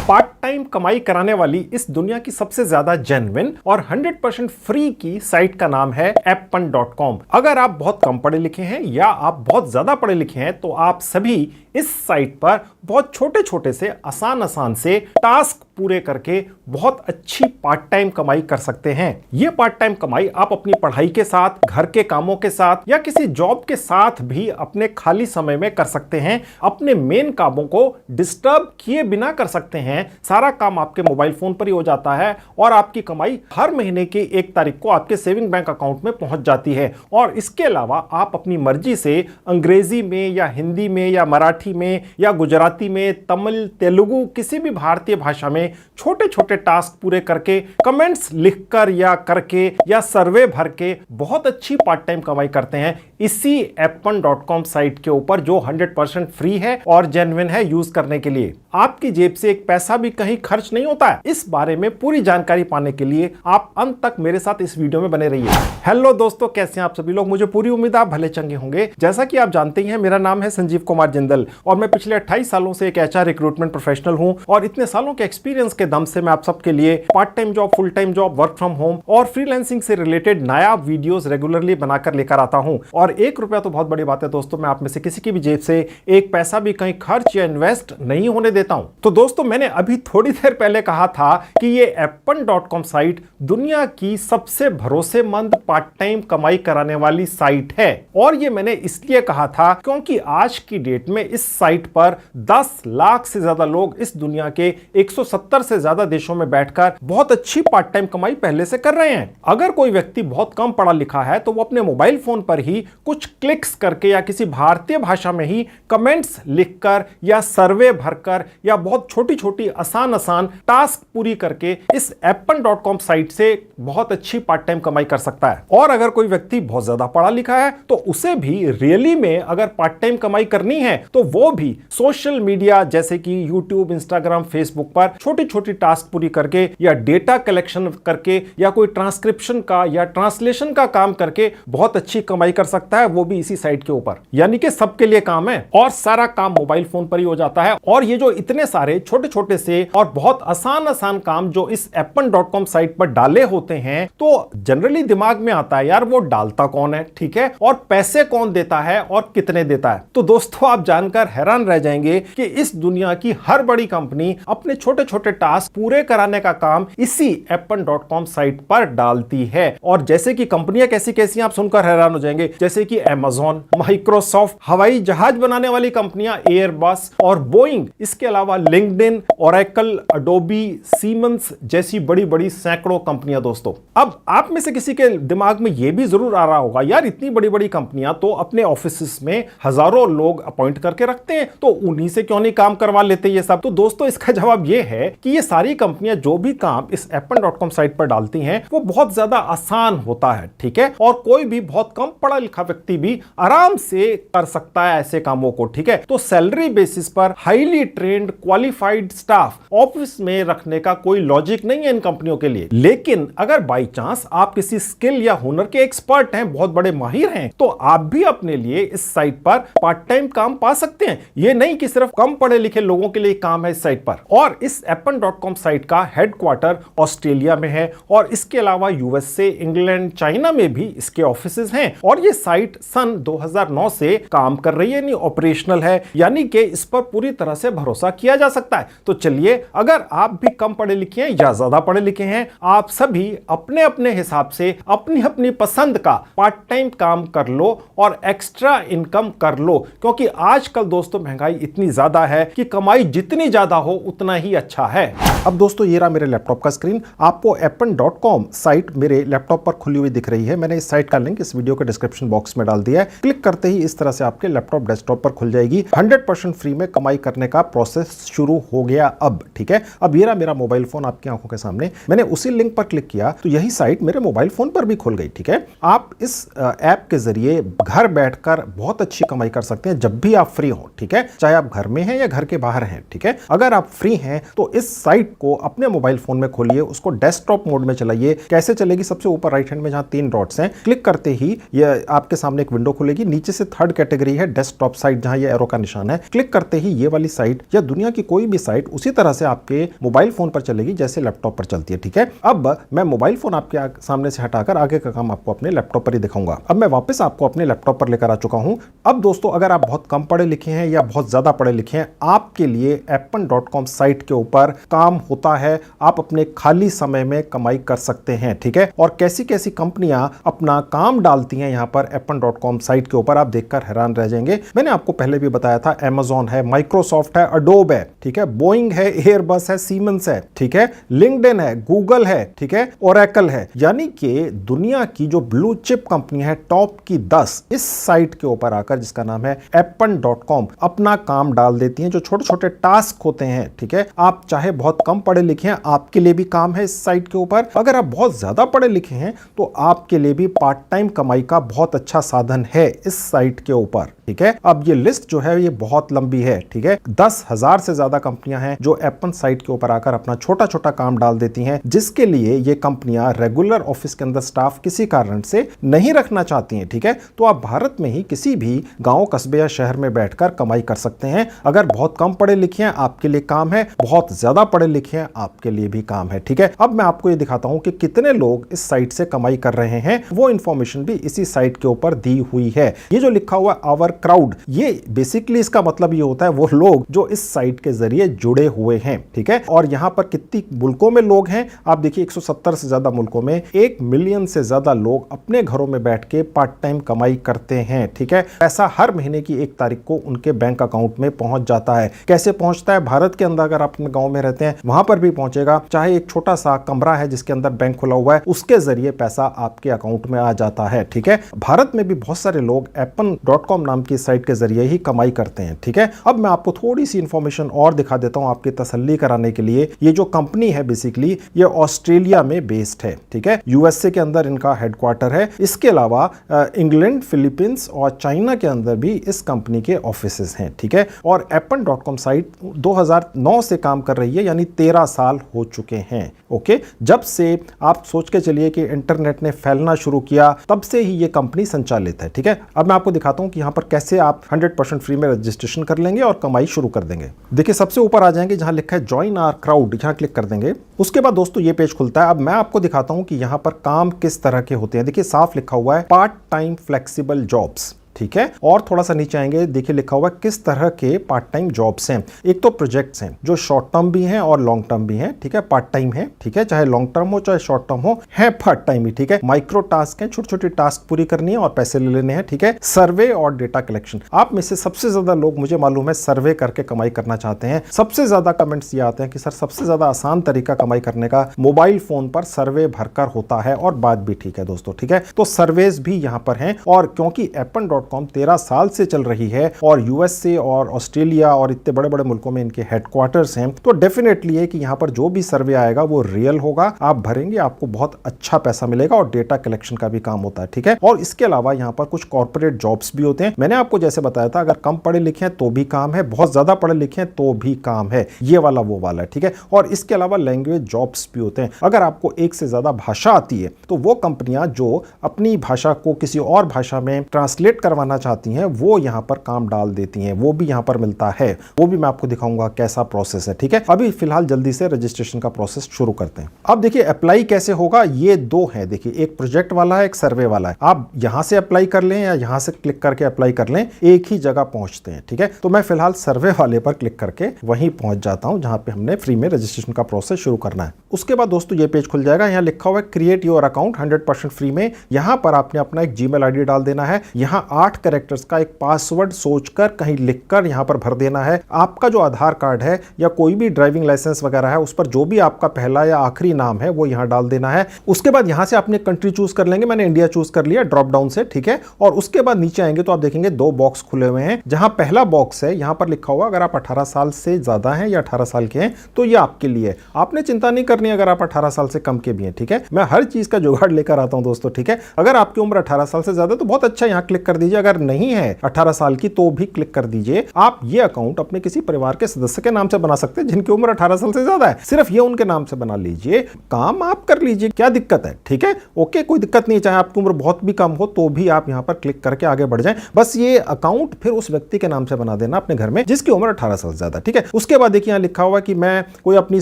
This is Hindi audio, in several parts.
पार्ट टाइम कमाई कराने वाली इस दुनिया की सबसे ज्यादा जेन्युइन और 100% फ्री की साइट का नाम है Appn.com। अगर आप बहुत कम पढ़े लिखे हैं या आप बहुत ज्यादा पढ़े लिखे हैं तो आप सभी इस साइट पर बहुत छोटे छोटे से आसान से टास्क पूरे करके बहुत अच्छी पार्ट टाइम कमाई कर सकते हैं। यह पार्ट टाइम कमाई आप अपनी पढ़ाई के साथ, घर के कामों के साथ या किसी जॉब के साथ भी अपने खाली समय में कर सकते हैं। अपने मेन कामों को डिस्टर्ब किए बिना कर सकते हैं। सारा काम आपके मोबाइल फोन पर ही हो जाता है और आपकी कमाई हर महीने की 1 तारीख को आपके सेविंग बैंक अकाउंट में पहुंच जाती है। और इसके अलावा आप अपनी मर्जी से अंग्रेजी में या हिंदी में या मराठी में या गुजराती में, तमिल, तेलुगु, किसी भी भारतीय भाषा में छोटे छोटे टास्क पूरे करके, कमेंट्स लिखकर या करके या सर्वे भर के बहुत अच्छी पार्ट टाइम कमाई करते हैं इसी Appn.com साइट के ऊपर, जो 100% फ्री है और जेन्युइन है यूज करने के लिए। आपकी जेब से एक पैसा भी कहीं खर्च नहीं होता है। इस बारे में पूरी जानकारी पाने के लिए आप अंत तक मेरे साथ इस वीडियो में बने रहिए। हेलो दोस्तों, कैसे हैं आप सभी लोग? मुझे पूरी उम्मीद आप भले चंगे होंगे। जैसा कि आप जानते ही हैं, मेरा नाम है संजीव कुमार जिंदल और मैं पिछले 28 सालों से एक HR रिक्रूटमेंट प्रोफेशनल हूं और इतने सालों के एक्सपीरियंस के दम से मैं आप सबके लिए part time job, full time job, work from home और फ्रीलांसिंग से रिलेटेड नया वीडियोस रेगुलरली बनाकर लेकर आता हूं। और 1 रुपया तो बहुत बड़ी बात है दोस्तों, मैं आप में से किसी की भी जेब से एक पैसा भी कहीं खर्च या इन्वेस्ट नहीं होने देता हूं। तो दोस्तों, मैंने अभी थोड़ी देर पहले कहा था कि ये Appn.com साइट दुनिया की सबसे भरोसेमंद पार्ट टाइम कमाई कराने वाली साइट है। और ये मैंने इसलिए कहा था क्योंकि आज की डेट में इस साइट पर 10 लाख से ज्यादा लोग इस दुनिया के 170 से ज्यादा देशों में बैठकर बहुत अच्छी पार्ट टाइम कमाई पहले से कर रहे हैं। अगर कोई व्यक्ति बहुत कम पढ़ा लिखा है तो वो अपने मोबाइल फोन पर ही कुछ क्लिक्स करके या किसी भारतीय भाषा में ही कमेंट्स लिखकर या सर्वे भरकर या बहुत छोटी छोटी आसान टास्क पूरी करके इस Appn.com साइट से बहुत अच्छी पार्ट टाइम कमाई कर सकता है। और अगर कोई व्यक्ति बहुत ज्यादा पढ़ा लिखा है तो उसे भी रियली में अगर पार्ट टाइम कमाई करनी है तो वो भी सोशल मीडिया जैसे कि यूट्यूब, इंस्टाग्राम, फेसबुक पर छोटी छोटी टास्क पूरी करके या डेटा कलेक्शन करके या कोई ट्रांसक्रिप्शन का या ट्रांसलेशन का काम करके बहुत अच्छी कमाई कर सकता है, वो भी इसी साइट के ऊपर। यानी कि सबके लिए काम है और सारा काम मोबाइल फोन पर ही हो जाता है। और ये जो इतने सारे छोटे छोटे से और बहुत आसान काम जो इस Appn.com साइट पर डाले होते हैं, तो जनरली दिमाग में आता है यार वो डालता कौन है, ठीक है, और पैसे कौन देता है और कितने देता है। तो दोस्तों, आप जानकर हैरान रह जाएंगे कि इस दुनिया की हर बड़ी कंपनी अपने छोटे छोटे टास्क पूरे कराने का काम इसी Appn.com साइट पर डालती है। और जैसे कि कंपनियां कैसी कैसी आप सुनकर हैरान हो जाएंगे, जैसे कि Amazon, माइक्रोसॉफ्ट, हवाई जहाज बनाने वाली कंपनियां एयरबस और बोइंग, इसके अलावा लिंक्डइन, ओरेकल, अडोबी, सीमेंस जैसी बड़ी बड़ी सैकड़ों कंपनियां। दोस्तों, अब आप में से किसी के दिमाग में यह भी जरूर आ रहा होगा, यार इतनी बड़ी बड़ी कंपनियां तो अपने ऑफिस में हजारों लोग अपॉइंट करके रखते हैं, तो उन्हीं से क्यों नहीं काम करवा लेते ये सब? तो दोस्तों, इसका जवाब ये है कि ये सारी कंपनियां जो भी काम इस Appn.com साइट पर डालती हैं वो बहुत ज्यादा आसान होता है, ठीक है, और कोई भी बहुत कम पढ़ा लिखा व्यक्ति भी आराम से कर सकता है ऐसे कामों को, ठीक है। तो सैलरी बेसिस पर highly trend qualified staff office में रखने का कोई लॉजिक नहीं है इन कंपनियों के लिए। लेकिन अगर बाई चांस आप किसी स्किल या हुनर के एक्सपर्ट हैं, बहुत बड़े माहिर हैं, तो आप भी अपने लिए इस साइट पर पार्ट टाइम काम पा सकते हैं। ये नहीं कि सिर्फ कम पढ़े लिखे लोगों के लिए काम है इस साइट पर। और इस Appn.com साइट का हेडक्वार्टर ऑस्ट्रेलिया में है और इसके अलावा USA, इंग्लैंड, चाइना में भी इसके ऑफिसेज हैं। और ये साइट सन 2009 से काम कर रही है, यानी ऑपरेशनल है, यानी कि इस पर पूरी तरह से भरोसा किया जा सकता है। तो चलिए, अगर आप भी कम पढ़े लिखे हैं या ज्यादा पढ़े लिखे हैं, आप सभी अपने अपने हिसाब से अपनी अपनी पसंद का पार्ट टाइम काम कर लो और एक्स्ट्रा इनकम कर लो, क्योंकि आजकल दोस्तों महंगाई इतनी ज्यादा है कि कमाई जितनी ज्यादा हो उतना ही अच्छा है। अब दोस्तों, ये रहा मेरे लैपटॉप का स्क्रीन। आपको Appn.com साइट मेरे लैपटॉप पर खुली हुई दिख रही है। मैंने इस साइट का लिंक इस वीडियो के डिस्क्रिप्शन बॉक्स में डाल दिया है। क्लिक करते ही इस तरह से आपके लैपटॉप डेस्कटॉप पर खुल जाएगी। 100% फ्री में कमाई करने का प्रोसेस शुरू हो गया अब, ठीक है। अब ये रहा मेरा मोबाइल फोन आपकी आंखों के सामने। मैंने उसी लिंक पर क्लिक किया तो यही साइट मेरे मोबाइल फोन पर भी खुल गई, ठीक है। आप इस ऐप के जरिए घर बैठकर बहुत अच्छी कमाई कर सकते हैं जब भी आप फ्री हो, ठीक है, चाहे आप घर में हैं या घर के बाहर हैं, ठीक है। अगर आप फ्री हैं तो इस साइट को अपने मोबाइल फोन में खोलिए, उसको डेस्कटॉप मोड में चलाइए। कैसे चलेगी? सबसे ऊपर राइट हैंड में जहां 3 डॉट्स हैं, क्लिक करते ही ये आपके सामने एक विंडो खुलेगी। नीचे से थर्ड कैटेगरी है डेस्कटॉप साइट, जहां ये एरो का निशान है। क्लिक करते ही ये वाली साइट या दुनिया की कोई भी साइट उसी तरह से आपके मोबाइल फोन पर चलेगी जैसे लैपटॉप पर चलती है, ठीक है। अब मैं मोबाइल फोन आपके सामने से हटाकर आगे का काम आपको अपने लैपटॉप पर ही दिखाऊंगा। अब मैं वापस आपको अपने लैपटॉप पर लेकर आ चुका हूं। अब दोस्तों, अगर आप बहुत कम पढ़े लिखे हैं या बहुत ज्यादा पढ़े लिखे हैं, आपके लिए Appen.com साइट के ऊपर काम होता है। आप अपने खाली समय में कमाई कर सकते हैं, ठीक है। और कैसी कैसी कंपनियां अपना काम डालती हैं यहां पर Appen.com साइट के ऊपर, आप देखकर हैरान रह जाएंगे। मैंने आपको पहले भी बताया था, Amazon है, माइक्रोसॉफ्ट है, अडोब है, ठीक है, बोइंग है, एयरबस है, सीमेंस है, ठीक है, लिंक्डइन है, गूगल है, ठीक है, ओरेकल है। यानी कि दुनिया की जो ब्लू चिप कंपनी है, टॉप की 10 इस साइट के ऊपर आकर, जिसका नाम है Appen.com, अपना काम डाल देती हैं। जो छोटे छोटे टास्क होते हैं, ठीक है, आप चाहे बहुत कम पढ़े लिखे हैं, आपके लिए भी काम है इस साइट के ऊपर। अगर आप बहुत ज्यादा पढ़े लिखे हैं तो आपके लिए भी पार्ट टाइम कमाई का बहुत अच्छा साधन है इस साइट के ऊपर, ठीक है। अब ये लिस्ट जो है ये बहुत लंबी है, ठीक है। 10,000 से ज्यादा कंपनियां हैं जो एप्पन साइट के ऊपर आकर अपना छोटा छोटा काम डाल देती हैं, जिसके लिए ये कंपनियां रेगुलर ऑफिस के अंदर स्टाफ किसी कारण से नहीं रखना चाहती हैं, ठीक है। तो आप भारत में ही किसी भी गांव, कस्बे या शहर में बैठकर कमाई कर सकते हैं। अगर बहुत कम पढ़े लिखे हैं, आपके लिए काम है, बहुत ज्यादा पढ़े लिखे हैं, आपके लिए भी काम है, ठीक है। अब मैं आपको ये दिखाता हूं कि कितने लोग इस साइट से कमाई कर रहे हैं। वो इंफॉर्मेशन भी इसी साइट के ऊपर दी हुई है। ये जो लिखा हुआ आवर क्राउड, ये बेसिकली इसका मतलब ये होता है वो लोग जो इस साइट के जरिए जुड़े हुए हैं, ठीक है। और यहां पर कितनी मुल्कों में लोग हैं, आप देखिए 170 से ज्यादा मुल्कों में 1 मिलियन से ज्यादा लोग अपने घरों में बैठ के पार्ट टाइम कमाई करते हैं, ठीक है। पैसा हर महीने की 1 तारीख को उनके बैंक अकाउंट में पहुंच जाता है। कैसे पहुंचता है? भारत के अंदर अगर आप अपने गांव में रहते हैं वहां पर भी पहुंचेगा। चाहे एक छोटा सा कमरा है जिसके अंदर बैंक खुला हुआ है, उसके जरिए पैसा आपके अकाउंट में आ जाता है, ठीक है। भारत में भी बहुत सारे लोग Appen.com नाम की साइट के जरिए ही कमाई करते हैं, ठीक है। अब मैं आपको थोड़ी सी इंफॉर्मेशन और दिखा देता हूं आपकी तसल्ली कराने के लिए। ये जो कंपनी है बेसिकली ये ऑस्ट्रेलिया में बेस्ड है, ठीक है। यूएसए के अंदर इनका हेडक्वार्टर है। इसके अलावा इंग्लैंड, फिलीपींस और चाइना के अंदर भी इस कंपनी के ऑफिसेस हैं, ठीक है। और Appen.com साइट 2009 से काम कर रही है, यानी 13 साल हो चुके हैं, ओके। जब से आप सोच के चलिए कि इंटरनेट ने फैलना शुरू किया, तब से ही ये कंपनी संचालित है, ठीक है। अब मैं आपको दिखाता हूं कि यहां पर कैसे आप 100% फ्री में रजिस्ट्रेशन कर लेंगे और कमाई शुरू कर देंगे। देखिए सबसे ऊपर आ जाएंगे जहां लिखा है ज्वाइन आवर क्राउड, यहां क्लिक कर देंगे। उसके बाद दोस्तों ये पेज खुलता है। अब मैं आपको दिखाता हूं कि यहां पर काम किस तरह के होते हैं। देखिए साफ लिखा हुआ है पार्ट टाइम फ्लेक्सिबल जॉब्स, ठीक है। और थोड़ा सा नीचे आएंगे, देखिए लिखा हुआ है किस तरह के पार्ट टाइम जॉब्स हैं। एक तो प्रोजेक्ट्स हैं जो शॉर्ट टर्म भी हैं और लॉन्ग टर्म भी हैं, ठीक है। पार्ट टाइम है, ठीक है, चाहे लॉन्ग टर्म हो चाहे शॉर्ट टर्म हो, है पार्ट टाइम ही, ठीक है। माइक्रो टास्क हैं, छोटी छोटी टास्क पूरी करनी है और पैसे ले लेने हैं, ठीक है। सर्वे और डेटा कलेक्शन, आप में से सबसे ज्यादा लोग मुझे मालूम है सर्वे करके कमाई करना चाहते हैं। सबसे ज्यादा कमेंट्स ये आते हैं कि सर सबसे ज्यादा आसान तरीका कमाई करने का मोबाइल फोन पर सर्वे भरकर होता है, और बात भी ठीक है दोस्तों, ठीक है। तो सर्वेज भी यहां पर हैं। और क्योंकि Appen.com 13 साल से चल रही है और यूएसए और ऑस्ट्रेलिया और इतने बड़े बड़े मुल्कों में इनके हेडक्वार्टर्स हैं, तो डेफिनेटली है कि यहां पर जो भी सर्वे आएगा वो रियल होगा। आप भरेंगे, आपको बहुत अच्छा पैसा मिलेगा। और डेटा कलेक्शन का भी काम होता है, ठीक है। और इसके अलावा यहां पर कुछ कॉर्पोरेट जॉब्स भी होते हैं। मैंने आपको जैसे बताया था, अगर कम पढ़े लिखे हैं तो भी काम है, बहुत ज्यादा पढ़े लिखे हैं तो भी काम है, ये वाला वो वाला है, ठीक है। और इसके अलावा लैंग्वेज जॉब्स भी होते हैं। अगर आपको एक से ज्यादा भाषा आती है तो वो कंपनियां जो अपनी भाषा को किसी और भाषा में ट्रांसलेट करवाना चाहती हैं वो यहां पर काम डाल देती हैं, वो भी यहां पर मिलता है। वो भी मैं आपको दिखाऊंगा कैसा प्रोसेस है, ठीक है। अभी फिलहाल जल्दी से रजिस्ट्रेशन का प्रोसेस शुरू करते हैं। अब देखिए अप्लाई कैसे होगा, ये 2 है, देखिए एक प्रोजेक्ट वाला है, एक सर्वे वाला है। आप यहां से अप्लाई कर लें या यहां से क्लिक करके अप्लाई कर लें, एक ही जगह पहुंचते हैं, ठीक है। तो मैं फिलहाल सर्वे वाले पर क्लिक करके वहीं पहुंच जाता हूं जहां पे हमने फ्री में रजिस्ट्रेशन का प्रोसेस शुरू करना है। उसके बाद दोस्तों ये पेज खुल जाएगा। यहां लिखा हुआ है क्रिएट योर अकाउंट 100% फ्री में। यहां पर आपने अपना एक जीमेल आईडी डाल देना है। यहां 8 कैरेक्टर्स का एक पासवर्ड सोचकर कहीं लिखकर यहां पर भर देना है। आपका जो आधार कार्ड है या कोई भी ड्राइविंग लाइसेंस वगैरह है, उस पर जो भी आपका पहला या आखिरी नाम है वो यहां डाल देना है। उसके बाद यहां से आपने कंट्री चूज कर लेंगे। मैंने इंडिया चूज कर लिया ड्रॉप डाउन से, ठीक है। और उसके बाद नीचे आएंगे तो आप देखेंगे 2 बॉक्स खुले हुए हैं। जहां पहला बॉक्स है यहां पर लिखा हुआ अगर आप 18 साल से ज्यादा हैं या 18 साल के हैं तो ये आपके लिए। आपने चिंता नहीं करनी अगर आप 18 साल से कम के भी हैं, ठीक है। मैं हर चीज का जुगाड़ लेकर आता हूं दोस्तों, ठीक है। अगर आपकी उम्र 18 साल से ज्यादा तो बहुत अच्छा, यहां क्लिक कर दीजिए दीजिए, अगर नहीं है 18 साल की तो भी क्लिक कर दीजिए। आप ये अकाउंट अपने किसी परिवार के सदस्य के नाम से बना सकते हैं जिनकी उम्र 18 साल से ज्यादा है, सिर्फ ये उनके नाम से बना लीजिए, काम आप कर लीजिए, क्या दिक्कत है? ठीक है, ओके, कोई दिक्कत नहीं, चाहे आपकी उम्र बहुत भी कम हो तो भी आप यहां पर क्लिक करके आगे बढ़ जाएं। बस ये अकाउंट फिर उस व्यक्ति के नाम से बना देना अपने घर में जिसकी उम्र 18 साल से ज्यादा। ठीक है, उसके बाद देखिए यहां लिखा हुआ कि मैं कोई अपनी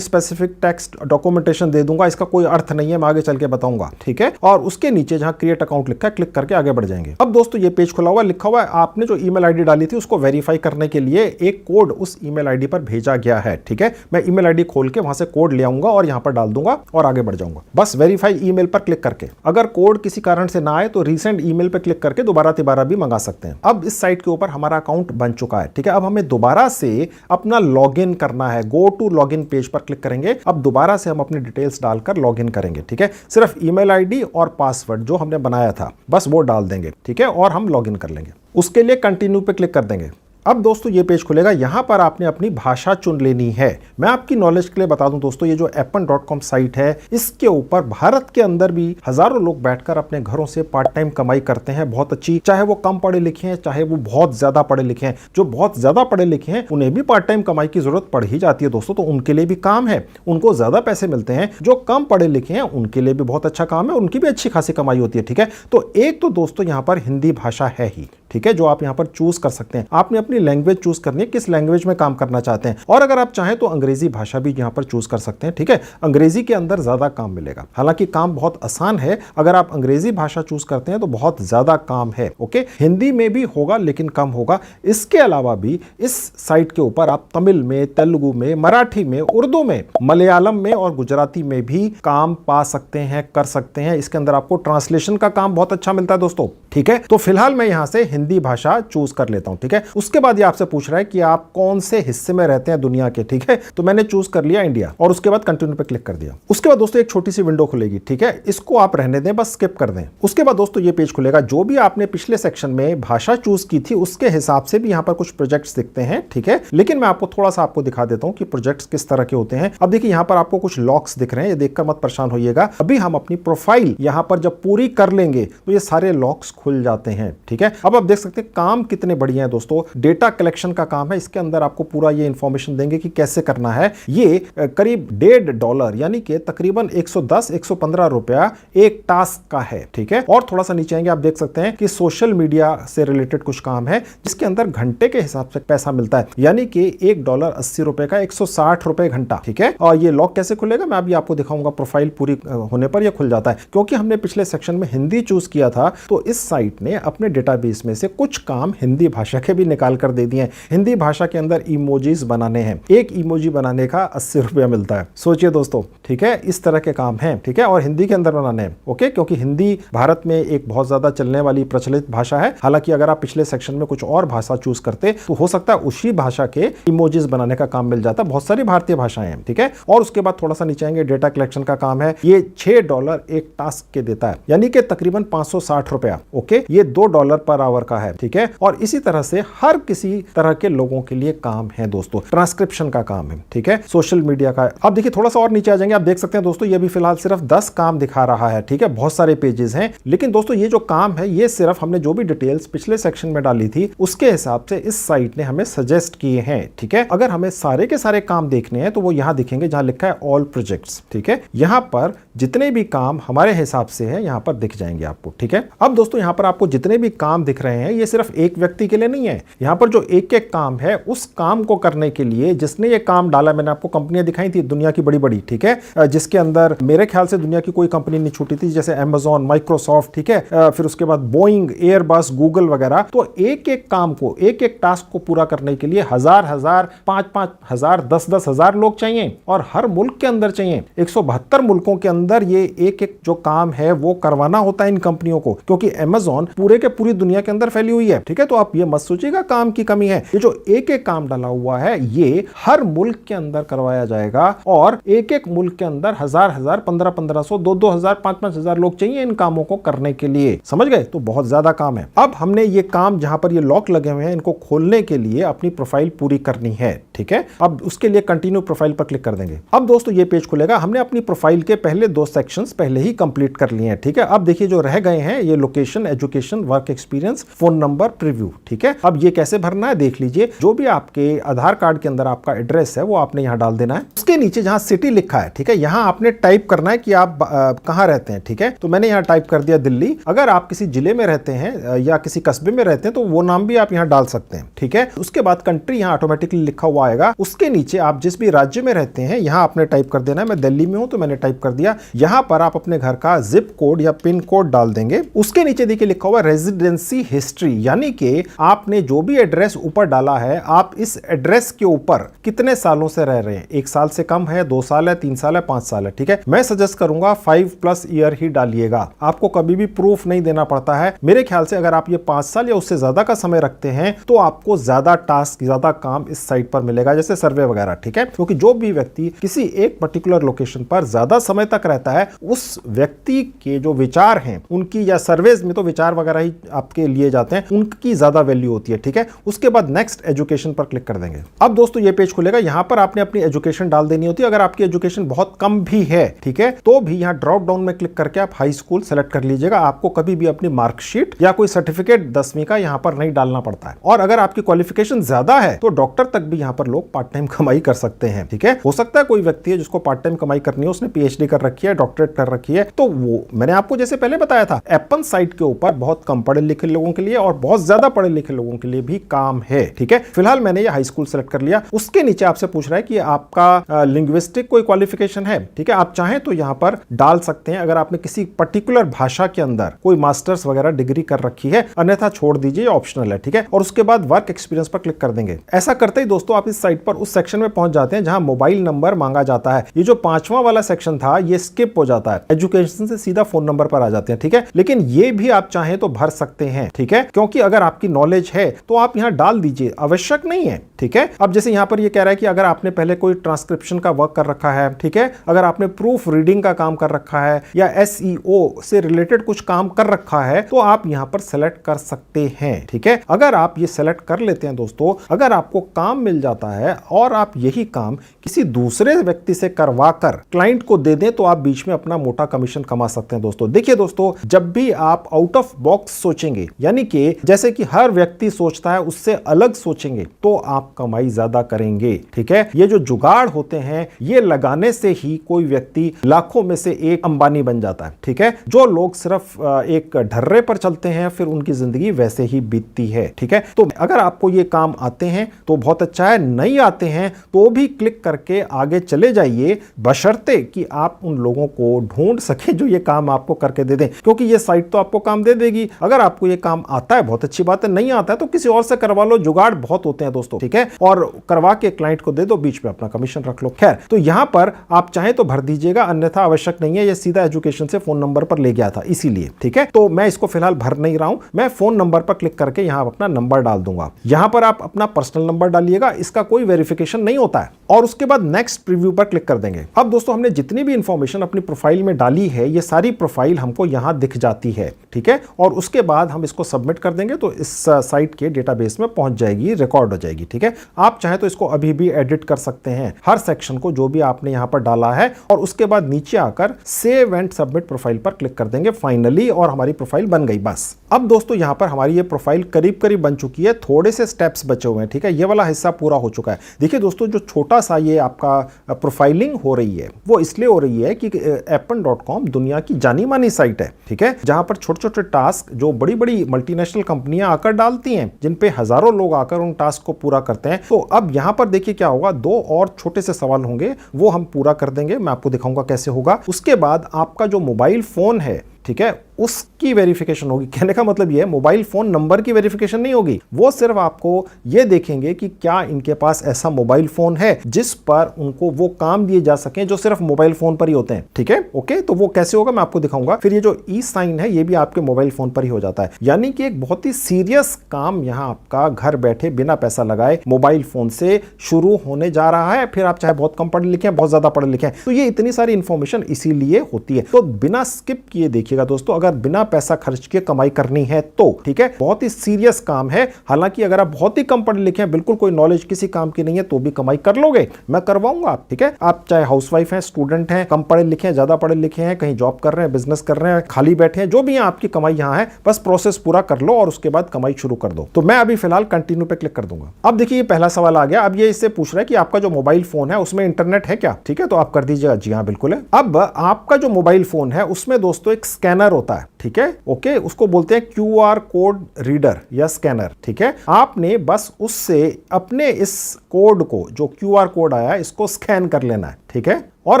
स्पेसिफिक टेक्स्ट डॉक्यूमेंटेशन दे दूंगा, इसका कोई अर्थ नहीं है, मैं आगे चल के बताऊंगा। ठीक है, और उसके नीचे जहां क्रिएट अकाउंट लिखा है क्लिक करके आगे बढ़ जाएंगे। अब दोस्तों ये पेज खुला हुआ, लिखा हुआ है आपने जो ईमेल आईडी डाली थी उसको वेरीफाई करने के लिए एक कोड उस ईमेल आईडी पर भेजा गया है। ठीक है, मैं ईमेल आईडी खोल के वहां से कोड ले आऊंगा और यहां पर डाल दूंगा और आगे बढ़ जाऊंगा, बस वेरीफाई ईमेल पर क्लिक करके। अगर कोड किसी कारण से ना आए तो रीसेंड ईमेल पर क्लिक करके दोबारा भी मंगा सकते हैं। अब इस साइट के ऊपर हमारा अकाउंट बन चुका है। ठीक है, अब हमें दोबारा से अपना लॉगिन करना है। गो टू लॉगिन पेज पर क्लिक करेंगे। अब दोबारा से हम अपनी डिटेल्स डालकर लॉगिन करेंगे। ठीक है, सिर्फ ईमेल आईडी और पासवर्ड जो हमने बनाया था बस वो डाल देंगे। ठीक है, और हम लॉगिन कर लेंगे। उसके लिए कंटिन्यू पे क्लिक कर देंगे। अब दोस्तों ये पेज खुलेगा, यहां पर आपने अपनी भाषा चुन लेनी है। मैं आपकी नॉलेज के लिए बता दूं दोस्तों, ये जो appen.com साइट है इसके ऊपर भारत के अंदर भी हजारों लोग बैठकर अपने घरों से पार्ट टाइम कमाई करते हैं, बहुत अच्छी, चाहे वो कम पढ़े लिखे हैं चाहे वो बहुत ज्यादा पढ़े लिखे हैं। जो बहुत ज्यादा पढ़े लिखे हैं उन्हें भी पार्ट टाइम कमाई की जरूरत पड़ ही जाती है दोस्तों, तो उनके लिए भी काम है, उनको ज्यादा पैसे मिलते हैं। जो कम पढ़े लिखे हैं उनके लिए भी बहुत अच्छा काम है, उनकी भी अच्छी खासी कमाई होती है। ठीक है, तो एक तो दोस्तों यहां पर हिंदी भाषा है ही, ठीक है, जो आप यहां पर चूज कर सकते हैं। आपने अपनी लैंग्वेज चूज करनी है, किस लैंग्वेज में काम करना चाहते हैं, और अगर आप चाहें तो अंग्रेजी भाषा भी यहां पर चूज कर सकते हैं। ठीक है, अंग्रेजी के अंदर ज्यादा काम मिलेगा, हालांकि काम बहुत आसान है। अगर आप अंग्रेजी भाषा चूज करते हैं तो बहुत ज्यादा काम है। ओके, हिंदी में भी होगा लेकिन कम होगा। इसके अलावा भी इस साइट के ऊपर आप तमिल में, तेलुगु में, मराठी में, उर्दू में, मलयालम में और गुजराती में भी काम पा सकते हैं, कर सकते हैं। इसके अंदर आपको ट्रांसलेशन का काम बहुत अच्छा मिलता है दोस्तों। ठीक है, तो फिलहाल मैं यहां से हिंदी भाषा चूज कर लेता हूं। ठीक है, उसके बाद ये आपसे पूछ रहा है कि आप कौन से हिस्से में रहते हैं दुनिया के। ठीक है, तो मैंने चूज कर लिया इंडिया और उसके बाद कंटिन्यू पे क्लिक कर दिया। उसके बाद दोस्तों एक छोटी सी विंडो खुलेगी। ठीक है, इसको आप रहने दें, बस स्किप कर दें। उसके बाद दोस्तों ये पेज खुलेगा, जो भी आपने पिछले सेक्शन में भाषा चूज की थी उसके हिसाब से भी यहां पर कुछ प्रोजेक्ट्स दिखते हैं। ठीक है, लेकिन मैं आपको थोड़ा सा आपको दिखा देता हूं कि प्रोजेक्ट्स किस तरह के होते हैं। अब देखिए यहां पर आपको कुछ लॉक्स दिख रहे हैं, ये देखकर मत परेशान होइएगा। अभी हम अपनी प्रोफाइल यहां पर जब पूरी कर लेंगे तो ये सारे लॉक्स खुल जाते हैं। ठीक है, अब आप देख सकते हैं काम कितने बढ़िया है दोस्तों। डेटा कलेक्शन का काम है, इसके अंदर आपको पूरा ये इंफॉर्मेशन देंगे कि कैसे करना है। ये करीब $1.5 यानी कि तकरीबन 110-115 रुपया एक टास्क का है। ठीक है, और थोड़ा सा नीचे आएंगे आप देख सकते हैं कि सोशल मीडिया से रिलेटेड कुछ काम है जिसके अंदर घंटे के हिसाब से पैसा मिलता है, यानी कि $1.80 का 160 रुपए घंटा। ठीक है, और ये लॉक कैसे खुलेगा मैं अभी आपको दिखाऊंगा। प्रोफाइल पूरी होने पर यह खुल जाता है। क्योंकि हमने पिछले सेक्शन में हिंदी चूज किया था तो इस साइट ने अपने डेटाबेस में से कुछ काम हिंदी भाषा के भी निकाल कर दे दिए हैं। हिंदी भाषा के अंदर इमोजीज बनाने हैं, एक इमोजी बनाने का 80 रुपया मिलता है। सोचिए दोस्तों, ठीक है, इस तरह के काम हैं। ठीक है, और हिंदी के अंदर बनाने हैं। ओके, क्योंकि हिंदी भारत में एक बहुत ज्यादा चलने वाली प्रचलित भाषा है। हालांकि अगर आप पिछले सेक्शन में कुछ और भाषा चूज करते तो हो सकता है उसी भाषा के इमोजीज बनाने का काम मिल जाता। बहुत सारी भारतीय भाषाएं हैं। ठीक है, और उसके बाद थोड़ा सा नीचे आएंगे, डेटा कलेक्शन का काम है। ये $6 एक टास्क के देता है, यानी कि तकरीबन 560 रुपया। ओके, ये $2 पर आवर का है। ठीक है, और इसी तरह से हर किसी तरह के लोगों के लिए काम है दोस्तों। ट्रांसक्रिप्शन का काम है। ठीक है, सोशल मीडिया का। अब देखिए थोड़ा सा और नीचे आ जाएंगे, आप देख सकते हैं दोस्तों ये भी फिलहाल सिर्फ 10 काम दिखा रहा है। ठीक है, बहुत सारे पेजेस हैं, लेकिन दोस्तों ये जो काम है ये सिर्फ हमने जो भी डिटेल्स पिछले सेक्शन में डाली थी उसके हिसाब से इस साइट ने हमें सजेस्ट किए हैं। ठीक है, अगर हमें सारे के सारे काम देखने हैं तो वो यहां दिखेंगे जहां लिखा है ऑल प्रोजेक्ट्स। ठीक है, यहां पर जितने भी काम हमारे हिसाब से है यहां पर दिख जाएंगे आपको। ठीक है, अब दोस्तों यहां पर आपको जितने भी काम दिख रहे हैं ये सिर्फ एक व्यक्ति के लिए नहीं है। यहां पर जो एक एक काम है उस काम को करने के लिए जिसने ये काम डाला, मैंने आपको कंपनियां दिखाई थी दुनिया की बड़ी बड़ी। ठीक है, जिसके अंदर मेरे ख्याल से दुनिया की कोई कंपनी नहीं छूटी थी, जैसे Amazon, माइक्रोसॉफ्ट। ठीक है, फिर उसके बाद बोइंग, एयरबस, गूगल वगैरह। तो एक एक काम को, एक एक टास्क को पूरा करने के लिए 1000-1000, 5-5 10-10 हजार लोग चाहिए और हर मुल्क के अंदर चाहिए। 172 मुल्कों के अंदर ये एक एक जो काम है वो करवाना होता है इन कंपनियों को, क्योंकि Amazon पूरे के पूरी दुनिया के अंदर फैली हुई है। ठीक है, तो आप ये मत सोचिएगा काम की कमी है। ये जो एक एक काम डाला हुआ है ये हर मुल्क के अंदर करवाया जाएगा और एक एक मुल्क के अंदर 1000-1000, 1500-1500, 2-2000, 5-5000 लोग चाहिए इन कामों को करने के लिए। समझ गए? तो बहुत ज्यादा काम है। अब हमने ये काम जहां पर ये लॉक लगे हुए हैं इनको खोलने के लिए अपनी प्रोफाइल पूरी करनी है। ठीक है। अब उसके लिए कंटिन्यू प्रोफाइल पर क्लिक कर देंगे। अब दोस्तों ये पेज खुलेगा। हमने अपनी प्रोफाइल के पहले 2 सेक्शंस पहले ही कंप्लीट कर लिए हैं, ठीक है। अब देखिए जो रह गए हैं ये location, education, work experience, phone number, preview, ठीक है। अब ये कैसे भरना है देख लीजिए। जो भी आपके आधार कार्ड के अंदर आपका एड्रेस है वो आपने यहाँ डाल देना है। उसके नीचे जहां सिटी लिखा है, ठीक है, यहाँ आपने टाइप करना है कि आप कहाँ रहते हैं, ठीक है। तो मैंने यहाँ टाइप कर दिया दिल्ली। अगर आप किसी जिले में रहते हैं या किसी कस्बे में रहते हैं तो वो नाम भी आप यहाँ डाल सकते हैं, ठीक है। उसके बाद कंट्री यहाँ ऑटोमेटिकली लिखा हुआ आएगा। उसके नीचे आप जिस भी राज्य में रहते हैं यहाँ आपने टाइप कर देना है। मैं दिल्ली में हूं तो मैंने टाइप कर दिया। यहाँ पर आप अपने घर का जिप कोड या पिन कोड डाल देंगे। उसके नीचे देखिए लिखा हुआ रेजिडेंसी हिस्ट्री, यानी कि आपने जो भी एड्रेस ऊपर डाला है आप इस एड्रेस के ऊपर कितने सालों से रह रहे हैं। 1 साल से कम है, 2 साल है, 3 साल है, 5 साल है, ठीक है। मैं सजेस्ट करूंगा 5+ ईयर ही डालिएगा। आपको कभी भी प्रूफ नहीं देना पड़ता है। मेरे ख्याल से अगर आप ये 5 साल या उससे ज्यादा का समय रखते हैं तो आपको ज्यादा टास्क, ज्यादा काम इस साइट पर मिलेगा, जैसे सर्वे वगैरह, ठीक है। क्योंकि जो भी व्यक्ति किसी एक पर्टिकुलर लोकेशन पर ज्यादा समय तक रहता है उस व्यक्ति के जो विचार हैं उनकी, या सर्वेज में तो विचार वगैरह ही आपके लिए जाते हैं, उनकी ज्यादा वैल्यू होती है, ठीक है। उसके बाद नेक्स्ट एजुकेशन पर क्लिक कर देंगे। अब दोस्तों ये पेज खुलेगा। यहां पर आपने अपनी एजुकेशन डाल देनी होती है। अगर आपकी एजुकेशन बहुत कम भी है, ठीक है, तो भी यहां ड्रॉप डाउन में क्लिक करके आप हाई स्कूल सेलेक्ट कर लीजिएगा। आपको कभी भी अपनी मार्कशीट या कोई सर्टिफिकेट 10वीं का यहां पर नहीं डालना पड़ता है। और अगर आपकी क्वालिफिकेशन ज्यादा है तो डॉक्टर तक भी यहां पर लोग पार्ट टाइम कमाई कर सकते हैं, ठीक है। हो सकता है कोई व्यक्ति है जिसको पार्ट टाइम कमाई करनी है, उसने पीएचडी कर रखी है, डॉक्टरेट कर रखी है, तो वो मैंने आपको जैसे पहले बताया था एप्पन साइट के ऊपर बहुत कम पढ़े लिखे लोगों के लिए और बहुत ज्यादा पढ़े लिखे लोगों के लिए भी काम है, ठीक है। फिलहाल मैंने ये हाई स्कूल सेलेक्ट कर लिया। उसके नीचे आपसे पूछ रहा है कि आपका लिंग्विस्टिक कोई क्वालिफिकेशन है, ठीक है। आप चाहें तो यहां पर डाल सकते हैं अगर आपने किसी पर्टिकुलर भाषा के अंदर कोई मास्टर्स वगैरह डिग्री कर रखी है, अन्यथा छोड़ दीजिए, ऑप्शनल है, ठीक है। और उसके बाद वर्क एक्सपीरियंस पर क्लिक कर देंगे। ऐसा करते ही दोस्तों आप इस साइट पर उस सेक्शन में पहुंच जाते हैं जहां मोबाइल नंबर मांगा जाता है। ये जो 5वां वाला सेक्शन था ये स्किप हो जाता है, एजुकेशन से सीधा फोन नंबर पर आ जाते हैं, ठीक है। लेकिन ये भी आप चाहें तो भर सकते हैं, ठीक है, क्योंकि अगर आपकी नॉलेज है तो आप यहां डाल दीजिए, आवश्यक नहीं है, ठीक है। अब जैसे यहां पर ये कह रहा है कि अगर आपने पहले कोई ट्रांसक्रिप्शन का वर्क कर रखा है, ठीक है, अगर आपने प्रूफ रीडिंग का काम कर रखा है या एसईओ से रिलेटेड कुछ काम कर रखा है तो आप यहां पर सेलेक्ट कर सकते हैं, ठीक है। अगर आप ये सेलेक्ट कर लेते हैं दोस्तों, अगर आपको काम मिल जाता है और आप यही काम किसी दूसरे व्यक्ति से करवा कर क्लाइंट को दे दें तो आप बीच में अपना मोटा कमीशन कमा सकते हैं दोस्तों। देखिए दोस्तों, जब भी आप आउट ऑफ बॉक्स सोचेंगे, यानी कि जैसे कि हर व्यक्ति सोचता है उससे अलग सोचेंगे, तो आप कमाई ज्यादा करेंगे, ठीक है। ये जो जुगाड़ होते हैं ये लगाने से ही कोई व्यक्ति लाखों में से एक अंबानी बन जाता है, ठीक है। जो लोग सिर्फ एक ढर्रे पर चलते हैं फिर उनकी जिंदगी वैसे ही बीतती है, ठीक है। तो अगर आपको ये काम आते हैं तो बहुत अच्छा है, नहीं आते हैं तो भी क्लिक करके आगे चले जाइए, बशर्ते कि आप उन लोगों को ढूंढ सके जो ये काम आपको करके दे दें, क्योंकि ये साइट तो आपको काम दे देगी। अगर आपको ये काम आता है बहुत अच्छी बात है, नहीं आता है तो किसी और से करवा लो, जुगाड़ बहुत होते हैं दोस्तों, ठीक है। और करवा के क्लाइंट को दे दो, बीच में अपना कमीशन रख लो। खैर, तो यहां पर आप चाहें तो भर दीजिएगा, अन्यथा आवश्यक नहीं है। ये सीधा एजुकेशन से फोन नंबर पर ले गया था इसीलिए, ठीक है। तो मैं इसको फिलहाल भर नहीं रहा हूं, मैं फोन नंबर पर क्लिक करके यहां अपना नंबर डाल दूंगा। यहां पर आप अपना पर्सनल नंबर डालिएगा, इसका कोई वेरिफिकेशन नहीं होता है। और उसके बाद नेक्स्ट प्रीव्यू पर क्लिक कर देंगे। अब दोस्तों हमने जितनी भी इंफॉर्मेशन अपनी प्रोफाइल में डाली है ये सारी प्रोफाइल हमको यहां दिख जाती है, ठीक है। और उसके बाद हम इसको सबमिट कर देंगे तो इस साइट के डेटाबेस में पहुंच जाएगी, रिकॉर्ड हो जाएगी, ठीक है। आप चाहे तो इसको अभी भी एडिट कर सकते हैं, हर सेक्शन को जो भी आपने यहां पर डाला है, और उसके बाद नीचे आकर सेव एंड सबमिट प्रोफाइल पर क्लिक कर देंगे फाइनली, और हमारी प्रोफाइल बन गई। बस अब दोस्तों यहां पर हमारी ये प्रोफाइल करीब करीब बन चुकी है, थोड़े से स्टेप्स बचे हुए हैं, ठीक है। ये वाला हिस्सा पूरा हो चुका है। देखिए दोस्तों, जो छोटा सा ये आपका प्रोफाइलिंग हो रही है वो इसलिए हो रही है कि Appen.com दुनिया की जानी मानी साइट है, ठीक है, जहां पर छोटे छोटे टास्क जो बड़ी बड़ी मल्टीनेशनल कंपनियां आकर डालती हैं, जिन पे हजारों लोग आकर उन टास्क को पूरा करते हैं। तो अब यहां पर देखिए क्या होगा, 2 और छोटे से सवाल होंगे, वो हम पूरा कर देंगे, मैं आपको दिखाऊंगा कैसे होगा। उसके बाद आपका जो मोबाइल फोन है, ठीक है, उसकी वेरिफिकेशन होगी। कहने का मतलब ये है, मोबाइल फोन नंबर की वेरिफिकेशन नहीं होगी, वो सिर्फ आपको ये देखेंगे कि क्या इनके पास ऐसा मोबाइल फोन है जिस पर उनको वो काम दिए जा सके जो सिर्फ मोबाइल फोन पर ही होते हैं, ठीक है। ओके, तो वो कैसे होगा मैं आपको दिखाऊंगा। फिर ये जो ई साइन है ये भी आपके मोबाइल फोन पर ही हो जाता है, यानी कि एक बहुत ही सीरियस काम यहां आपका घर बैठे बिना पैसा लगाए मोबाइल फोन से शुरू होने जा रहा है। फिर आप चाहे बहुत कम पढ़े लिखे हैं, बहुत ज्यादा पढ़े लिखे हैं, तो ये इतनी सारी इंफॉर्मेशन इसीलिए होती है। तो बिना स्किप किए देखिएगा दोस्तों, अगर अगर बिना पैसा खर्च किए कमाई करनी है तो, ठीक है, बहुत ही सीरियस काम है। हालांकि अगर आप बहुत ही कम पढ़े लिखे हैं, बिल्कुल कोई नॉलेज किसी काम की नहीं है, तो भी कमाई कर लोगे, मैं करवाऊंगा आप, ठीक है। आप चाहे हाउसवाइफ हैं, स्टूडेंट हैं, कम पढ़े लिखे हैं, ज्यादा पढ़े लिखे हैं, कहीं जॉब कर रहे हैं, बिजनेस कर रहे हैं, खाली बैठे हैं, जो भी है आपकी कमाई यहां है, बस प्रोसेस पूरा कर लो और उसके बाद कमाई शुरू कर दो। तो मैं अभी फिलहाल कंटिन्यू पे क्लिक कर दूंगा। अब देखिए ये पहला सवाल आ गया। अब ये इससे पूछ रहा है कि आपका जो मोबाइल फोन है उसमें इंटरनेट है क्या, ठीक है, तो आप कर दीजिएगा जी हाँ बिल्कुल है। अब आपका जो मोबाइल फोन है उसमें दोस्तों एक स्कैनर होता है, ठीक है, ओके, उसको बोलते हैं QR कोड रीडर या स्कैनर, ठीक है। आपने बस उससे अपने इस कोड को, जो QR कोड आया, इसको स्कैन कर लेना है, ठीक है। और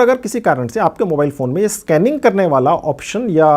अगर किसी कारण से आपके मोबाइल फोन में ये स्कैनिंग करने वाला ऑप्शन या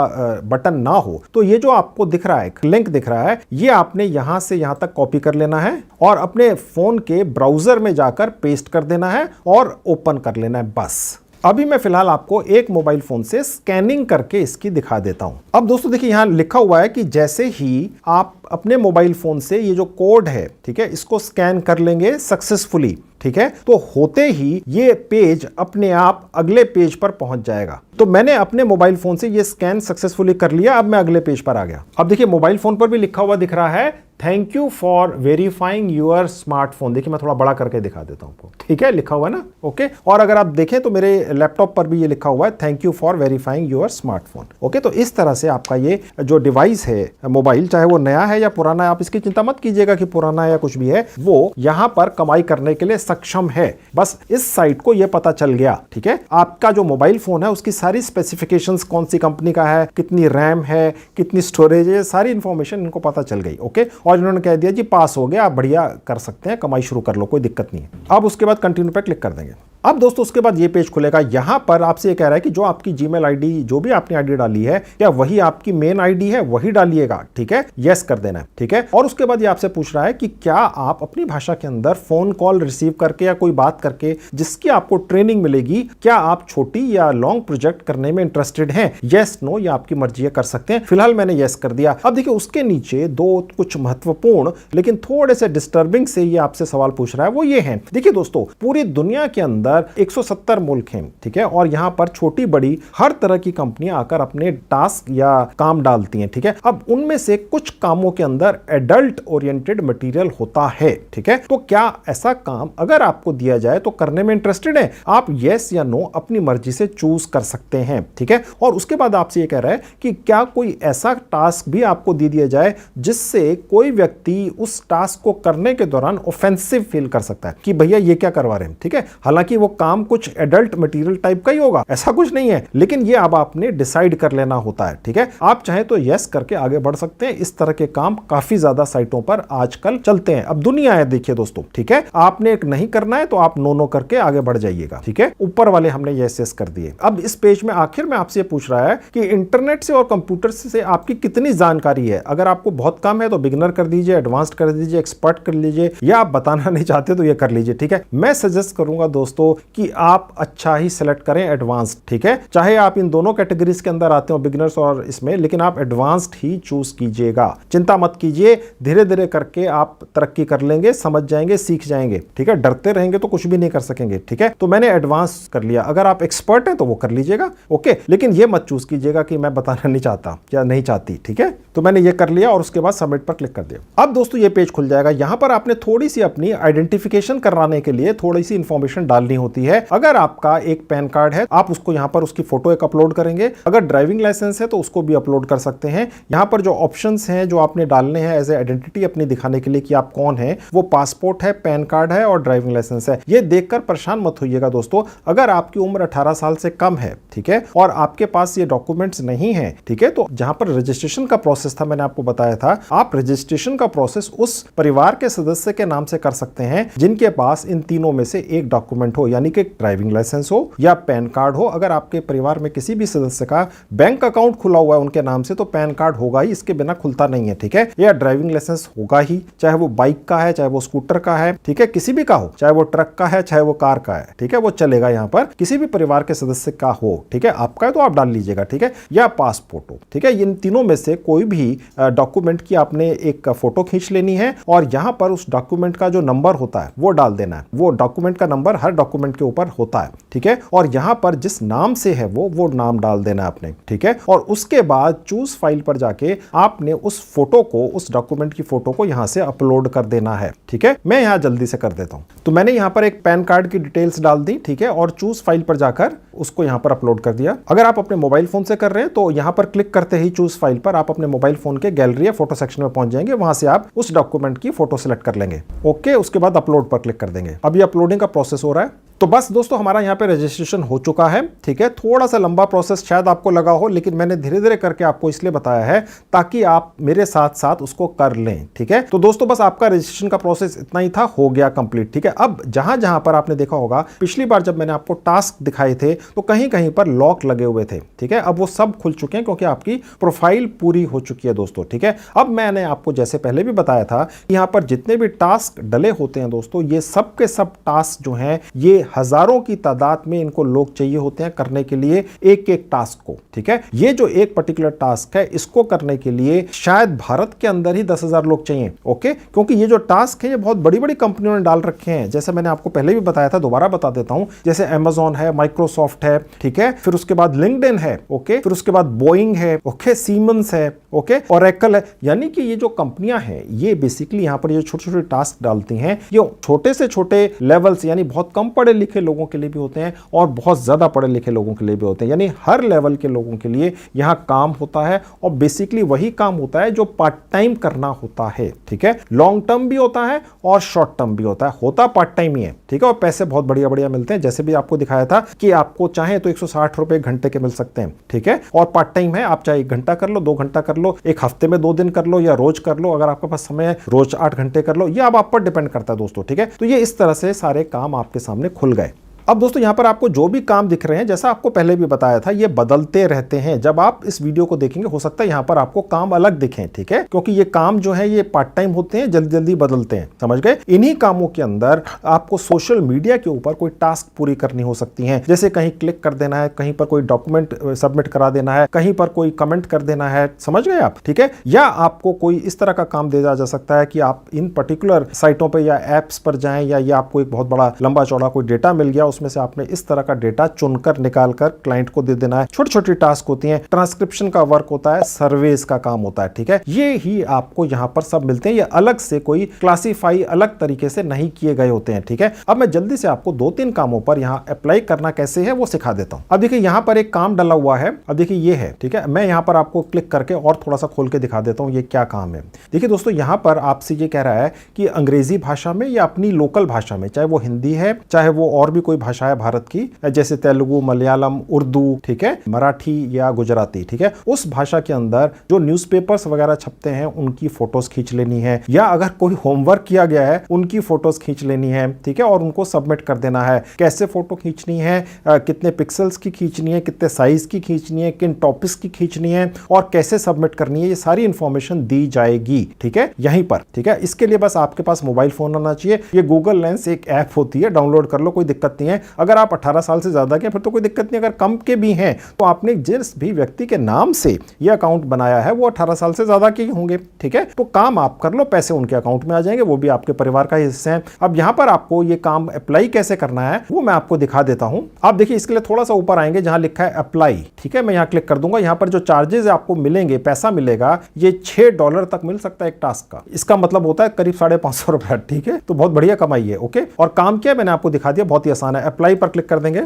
बटन ना हो, तो ये जो आपको दिख रहा है, लिंक दिख रहा है, ये आपने यहां से यहां तक कॉपी कर लेना है और अपने फोन के ब्राउजर में जाकर पेस्ट कर देना है और ओपन कर लेना है, बस। अभी मैं फिलहाल आपको एक मोबाइल फोन से स्कैनिंग करके इसकी दिखा देता हूं। अब दोस्तों देखिए यहां लिखा हुआ है कि जैसे ही आप अपने मोबाइल फोन से ये जो कोड है, ठीक है, इसको स्कैन कर लेंगे सक्सेसफुली, ठीक है, तो होते ही ये पेज अपने आप अगले पेज पर पहुंच जाएगा। तो मैंने अपने मोबाइल फोन से ये स्कैन सक्सेसफुली कर लिया। अब मैं अगले पेज पर आ गया। अब देखिए मोबाइल फोन पर भी लिखा हुआ दिख रहा है, thank you for verifying your smartphone. देखिए मैं थोड़ा बड़ा करके दिखा देता हूं आपको, ठीक है, लिखा हुआ है ना, ओके। और अगर आप देखें तो मेरे लैपटॉप पर भी ये लिखा हुआ है, thank you for verifying your smartphone, okay. तो इस तरह से आपका ये जो डिवाइस है मोबाइल, चाहे वो नया है या पुराना है, आप इसकी चिंता मत कीजिएगा कि पुराना है या कुछ भी है, वो यहां पर कमाई करने के लिए सक्षम है। बस इस साइट को ये पता चल गया, ठीक है, आपका जो मोबाइल फोन है उसकी सारी स्पेसिफिकेशंस, कौन सी कंपनी का है, कितनी रैम है, कितनी स्टोरेज है, सारी इंफॉर्मेशन इनको पता चल गई, ओके। और इन्होंने कह दिया जी पास हो गया, आप बढ़िया कर सकते हैं, कमाई शुरू कर लो, कोई दिक्कत नहीं है। अब उसके बाद कंटिन्यू पे क्लिक कर देंगे। अब दोस्तों उसके बाद ये पेज खुलेगा। यहां पर आपसे ये कह रहा है कि जो आपकी जीमेल आईडी, जो भी आपने आईडी डाली है, क्या वही आपकी मेन आईडी है, वही डालिएगा, ठीक है, यस कर देना है, ठीक है। और उसके बाद ये आपसे पूछ रहा है कि क्या आप अपनी भाषा के अंदर फोन कॉल रिसीव करके या कोई बात करके जिसकी आपको ट्रेनिंग मिलेगी, क्या आप छोटी या लॉन्ग प्रोजेक्ट करने में इंटरेस्टेड हैं, यस नो, या आपकी मर्जी है, कर सकते हैं। फिलहाल मैंने यस कर दिया। अब देखिए उसके नीचे दो कुछ महत्वपूर्ण लेकिन थोड़े से डिस्टर्बिंग से ये आपसे सवाल पूछ रहा है, वो ये है, देखिए दोस्तों पूरी दुनिया के अंदर 170 मुल्क हैं, ठीक है, और यहां पर छोटी बड़ी हर तरह की कंपनियां आकर अपने टास्क या काम डालती हैं, ठीक है। अब उनमें से कुछ कामों के अंदर एडल्ट ओरिएंटेड मटेरियल होता है, ठीक है। तो क्या ऐसा काम अगर आपको दिया जाए तो करने में इंटरेस्टेड है? आप यस या नो अपनी मर्जी से चूज कर सकते हैं, ठीक है। और उसके बाद आपसे ये कह रहा है कि क्या कोई ऐसा टास्क भी आपको दे दिया जाए जिससे कोई व्यक्ति उस टास्क को करने के दौरान ऑफेंसिव फील कर सकता है कि भैया ये क्या करवा रहे हैं, ठीक है। हालांकि वो काम कुछ एडल्ट मटेरियल टाइप का ही होगा, ऐसा कुछ नहीं है, लेकिन ये अब आपने डिसाइड कर लेना होता है, ठीक है। आप चाहे तो यस करके आगे बढ़ सकते हैं। इस तरह के काम काफी ज्यादा साइटों पर आजकल चलते हैं। अब दुनिया है देखिए दोस्तों, ठीक है। आपने एक नहीं करना है तो आप नो करके आगे बढ़ जाइएगा, ठीक है। ऊपर वाले हमने यस यस कर दिए। अब इस पेज में आखिर में आपसे पूछ रहा है कि इंटरनेट से और कंप्यूटर से आपकी कितनी जानकारी है। अगर आपको बहुत कम है तो बिगिनर कर दीजिए, एडवांस्ड कर दीजिए, एक्सपर्ट कर लीजिए, या आप बताना नहीं चाहते तो ये कर लीजिए, ठीक है। मैं सजेस्ट करूंगा दोस्तों कि आप अच्छा ही सिलेक्ट करें, एडवांस्ड, ठीक है। चाहे आप इन दोनों कैटेगरीज के अंदर आते हो, बिगिनर्स और इसमें, लेकिन आप एडवांस्ड ही चूज कीजिएगा। चिंता मत कीजिए, धीरे धीरे करके आप तरक्की कर लेंगे, समझ जाएंगे, सीख जाएंगे, ठीक है। डरते रहेंगे तो कुछ भी नहीं कर सकेंगे, ठीक है। तो मैंने एडवांस कर लिया। अगर आप एक्सपर्ट हैं तो वो कर लीजिएगा, ओके, लेकिन ये मत चूज कीजिएगा कि मैं बताना नहीं चाहता या नहीं चाहती, ठीक है। तो मैंने ये कर लिया और उसके बाद सबमिट पर क्लिक कर दिया। अब दोस्तों ये पेज खुल जाएगा। यहां पर आपने थोड़ी सी अपनी आइडेंटिफिकेशन कराने के लिए थोड़ी सी इंफॉर्मेशन डालनी होती है। अगर आपका एक पैन कार्ड है, आप उसको यहां पर उसकी फोटो एक अपलोड करेंगे। अगर ड्राइविंग लाइसेंस है तो उसको भी अपलोड कर सकते हैं। यहां पर जो ऑप्शंस हैं जो आपने डालने हैं एज ए आइडेंटिटी अपनी दिखाने के लिए कि आप कौन है, वो पासपोर्ट है, पैन कार्ड है और ड्राइविंग लाइसेंस है। ये देखकर परेशान मत होइएगा दोस्तों। अगर आपकी उम्र 18 साल से कम है, ठीक है, और आपके पास ये डॉक्यूमेंट्स नहीं है, ठीक है, तो जहां पर रजिस्ट्रेशन का प्रोसेस था, मैंने आपको बताया था, आप रजिस्ट्रेशन का प्रोसेस उस परिवार के सदस्य के नाम से कर सकते हैं जिनके पास इन तीनों में से एक डॉक्यूमेंट हो, यानी कि ड्राइविंग लाइसेंस हो या पैन कार्ड हो। अगर आपके परिवार में किसी भी सदस्य का बैंक अकाउंट खुला हुआ है उनके नाम से, तो पैन कार्ड होगा ही, इसके बिना खुलता नहीं है, ठीक है। या ड्राइविंग लाइसेंस होगा ही, चाहे वो बाइक का है, चाहे वो स्कूटर का है, ठीक है, किसी भी का हो, चाहे वो ट्रक का है, चाहे वो कार का है, ठीक है, वो चलेगा। यहां पर किसी भी परिवार के सदस्य का हो, ठीक है, आपका है तो आप डाल लीजिएगा, ठीक है, या पासपोर्ट हो, ठीक है। इन तीनों में से कोई भी डॉक्यूमेंट की आपने एक फोटो खींच लेनी है और यहां पर उस डॉक्यूमेंट का जो नंबर होता है वो डाल देना है। वो डॉक्यूमेंट का नंबर हर डॉक्यूमेंट डॉक्यूमेंट के ऊपर होता है, ठीक है। और यहां पर जिस नाम से है वो नाम डाल देना आपने, ठीक है। और उसके बाद चूज फाइल पर जाके आपने उस फोटो को, उस डॉक्यूमेंट की फोटो को यहां से अपलोड कर देना है, ठीक है। मैं यहां जल्दी से कर देता हूं। तो मैंने यहां पर एक पैन कार्ड की डिटेल्स डाल दी, ठीक है, और चूज फाइल पर जाकर उसको यहां पर अपलोड कर दिया। अगर आप अपने मोबाइल फोन से कर रहे हैं तो यहां पर क्लिक करते ही चूज फाइल पर आप अपने मोबाइल फोन के गैलरी या फोटो सेक्शन में पहुंच जाएंगे, वहां से आप उस डॉक्यूमेंट की फोटो सिलेक्ट कर लेंगे, ओके। उसके बाद अपलोड पर क्लिक कर देंगे। अब ये अपलोडिंग का प्रोसेस हो रहा है। तो बस दोस्तों हमारा यहाँ पे रजिस्ट्रेशन हो चुका है, ठीक है। थोड़ा सा लंबा प्रोसेस शायद आपको लगा हो, लेकिन मैंने धीरे धीरे करके आपको इसलिए बताया है ताकि आप मेरे साथ साथ उसको कर लें, ठीक है। तो दोस्तों बस आपका रजिस्ट्रेशन का प्रोसेस इतना ही था, हो गया कंप्लीट, ठीक है। अब जहां जहां पर आपने देखा होगा पिछली बार जब मैंने आपको टास्क दिखाए थे तो कहीं कहीं पर लॉक लगे हुए थे, ठीक है। अब वो सब खुल चुके हैं क्योंकि आपकी प्रोफाइल पूरी हो चुकी है दोस्तों, ठीक है। अब मैंने आपको जैसे पहले भी बताया था यहाँ पर जितने भी टास्क डले होते हैं दोस्तों, ये सब के सब टास्क जो हैं ये हजारों की तादाद में इनको लोग चाहिए होते हैं करने के लिए एक एक टास्क को, ठीक है। ये जो एक पर्टिकुलर टास्क है इसको करने के लिए शायद भारत के अंदर ही 10,000 लोग चाहिए, ओके। क्योंकि ये जो टास्क है ये बहुत बड़ी बड़ी कंपनियों ने डाल रखे हैं, जैसे मैंने आपको पहले भी बताया था, दोबारा बता देता हूं। जैसे Amazon है, माइक्रोसॉफ्ट है, ठीक है, फिर उसके बाद लिंक्डइन है, ओके, फिर उसके बाद बोइंग है, ओके, सीमेंस है, ओके, ओरेकल है। यानी कि ये जो कंपनियां हैं ये बेसिकली यहां पर ये छोटे छोटे टास्क डालती हैं। ये छोटे से छोटे लेवल्स यानी बहुत कम पढ़े लिखे लोगों के लिए भी होते हैं और बहुत ज्यादा पढ़े लिखे लोगों के लिए भी होते हैं, यानी हर लेवल के लोगों के लिए यहां काम होता है। और बेसिकली वही काम होता है जो पार्ट टाइम करना होता है, ठीक है। लॉन्ग टर्म भी होता है और शॉर्ट टर्म भी होता है, होता पार्ट टाइम ही है, ठीक है। और पैसे बहुत बढ़िया बढ़िया मिलते हैं, जैसे भी आपको दिखाया था कि आपको चाहे तो 160 रुपए घंटे के मिल सकते हैं, ठीक है। और पार्ट टाइम है, आप चाहे 1 घंटा कर लो, 2 घंटा कर लो, एक हफ्ते में 2 दिन कर लो या रोज कर लो, अगर आपके पास समय है रोज 8 घंटे कर लो, ये आप पर डिपेंड करता है दोस्तों, ठीक है। तो ये इस तरह से सारे काम आपके सामने खुल गए। अब दोस्तों यहां पर आपको जो भी काम दिख रहे हैं, जैसा आपको पहले भी बताया था, ये बदलते रहते हैं। जब आप इस वीडियो को देखेंगे हो सकता है यहां पर आपको काम अलग दिखें, ठीक है, क्योंकि ये काम जो है ये पार्ट टाइम होते हैं, जल्दी जल्दी बदलते हैं, समझ गए। इन्हीं कामों के अंदर आपको सोशल मीडिया के ऊपर कोई टास्क पूरी करनी हो सकती है, जैसे कहीं क्लिक कर देना है, कहीं पर कोई डॉक्यूमेंट सबमिट करा देना है, कहीं पर कोई कमेंट कर देना है, समझ गए आप, ठीक है। या आपको कोई इस तरह का काम दिया जा सकता है कि आप इन पर्टिकुलर साइटों पर या एप्स पर जाएं, या ये आपको एक बहुत बड़ा लंबा चौड़ा कोई डेटा मिल गया, उसमें से आपने इस तरह का डेटा चुनकर निकालकर क्लाइंट को दे देना है। छोटी छोटी टास्क होती हैं, ट्रांसक्रिप्शन का वर्क होता है, सर्वेस का काम होता है, ठीक है। ये ही आपको यहां पर सब मिलते हैं, ये अलग से कोई क्लासीफाई अलग तरीके से नहीं किए गए होते हैं, ठीक है। अब मैं जल्दी से आपको 2-3 कामों पर यहां अप्लाई करना कैसे है वो सिखा देता हूं। अब देखिए यहां पर एक काम डला हुआ है, अब देखिए ये है, ठीक है। मैं यहां पर आपको क्लिक करके और थोड़ा सा खोल के दिखा देता हूं ये क्या काम है। देखिए दोस्तों यहां पर आपसे ये कह रहा है कि अंग्रेजी भाषा में या अपनी लोकल भाषा में, चाहे वो हिंदी है चाहे वो और भी कोई भाषा है भारत की, जैसे तेलुगु, मलयालम, उर्दू, ठीक है, मराठी या गुजराती, ठीक है, उस भाषा के अंदर जो न्यूज़पेपर्स वगैरह छपते हैं उनकी फोटोज खींच लेनी है, या अगर कोई होमवर्क किया गया है उनकी फोटोज खींच लेनी है, ठीक है, और उनको सबमिट कर देना है। कैसे फोटो खींचनी है, कितने पिक्सल्स की खींचनी है, कितने साइज की खींचनी है, किन टॉपिक्स की खींचनी है और कैसे सबमिट करनी है, ये सारी इंफॉर्मेशन दी जाएगी, ठीक है, यहीं पर, ठीक है। इसके लिए बस आपके पास मोबाइल फोन होना चाहिए। ये गूगल लेंस एक ऐप होती है, डाउनलोड कर लो, कोई दिक्कत नहीं है। अगर आप 18 साल से ज्यादा के फिर तो कोई दिक्कत नहीं, अगर कम के भी हैं तो आपने जिस भी व्यक्ति के नाम से ये अकाउंट बनाया है वो 18 साल से ज्यादा के ही होंगे, ठीक है। तो काम आप कर लो, पैसे उनके अकाउंट में आ जाएंगे, वो भी आपके परिवार का हिस्सा है। अब यहां पर आपको ये काम अप्लाई कैसे करना है वो मैं आपको दिखा देता हूं। आप देखिए इसके लिए थोड़ा सा ऊपर आएंगे जहां लिखा है अप्लाई, ठीक है, मैं यहां क्लिक कर दूंगा। यहां पर जो चार्जेस आपको मिलेंगे, पैसा मिलेगा, ये $6 तक मिल सकता है एक टास्क का। इसका मतलब होता है करीब 550 रुपए, ठीक है। तो बहुत बढ़िया कमाई है, ओके। और काम क्या है मैंने आपको दिखा दिया, बहुत ही आसान है। अप्लाई पर क्लिक कर देंगे।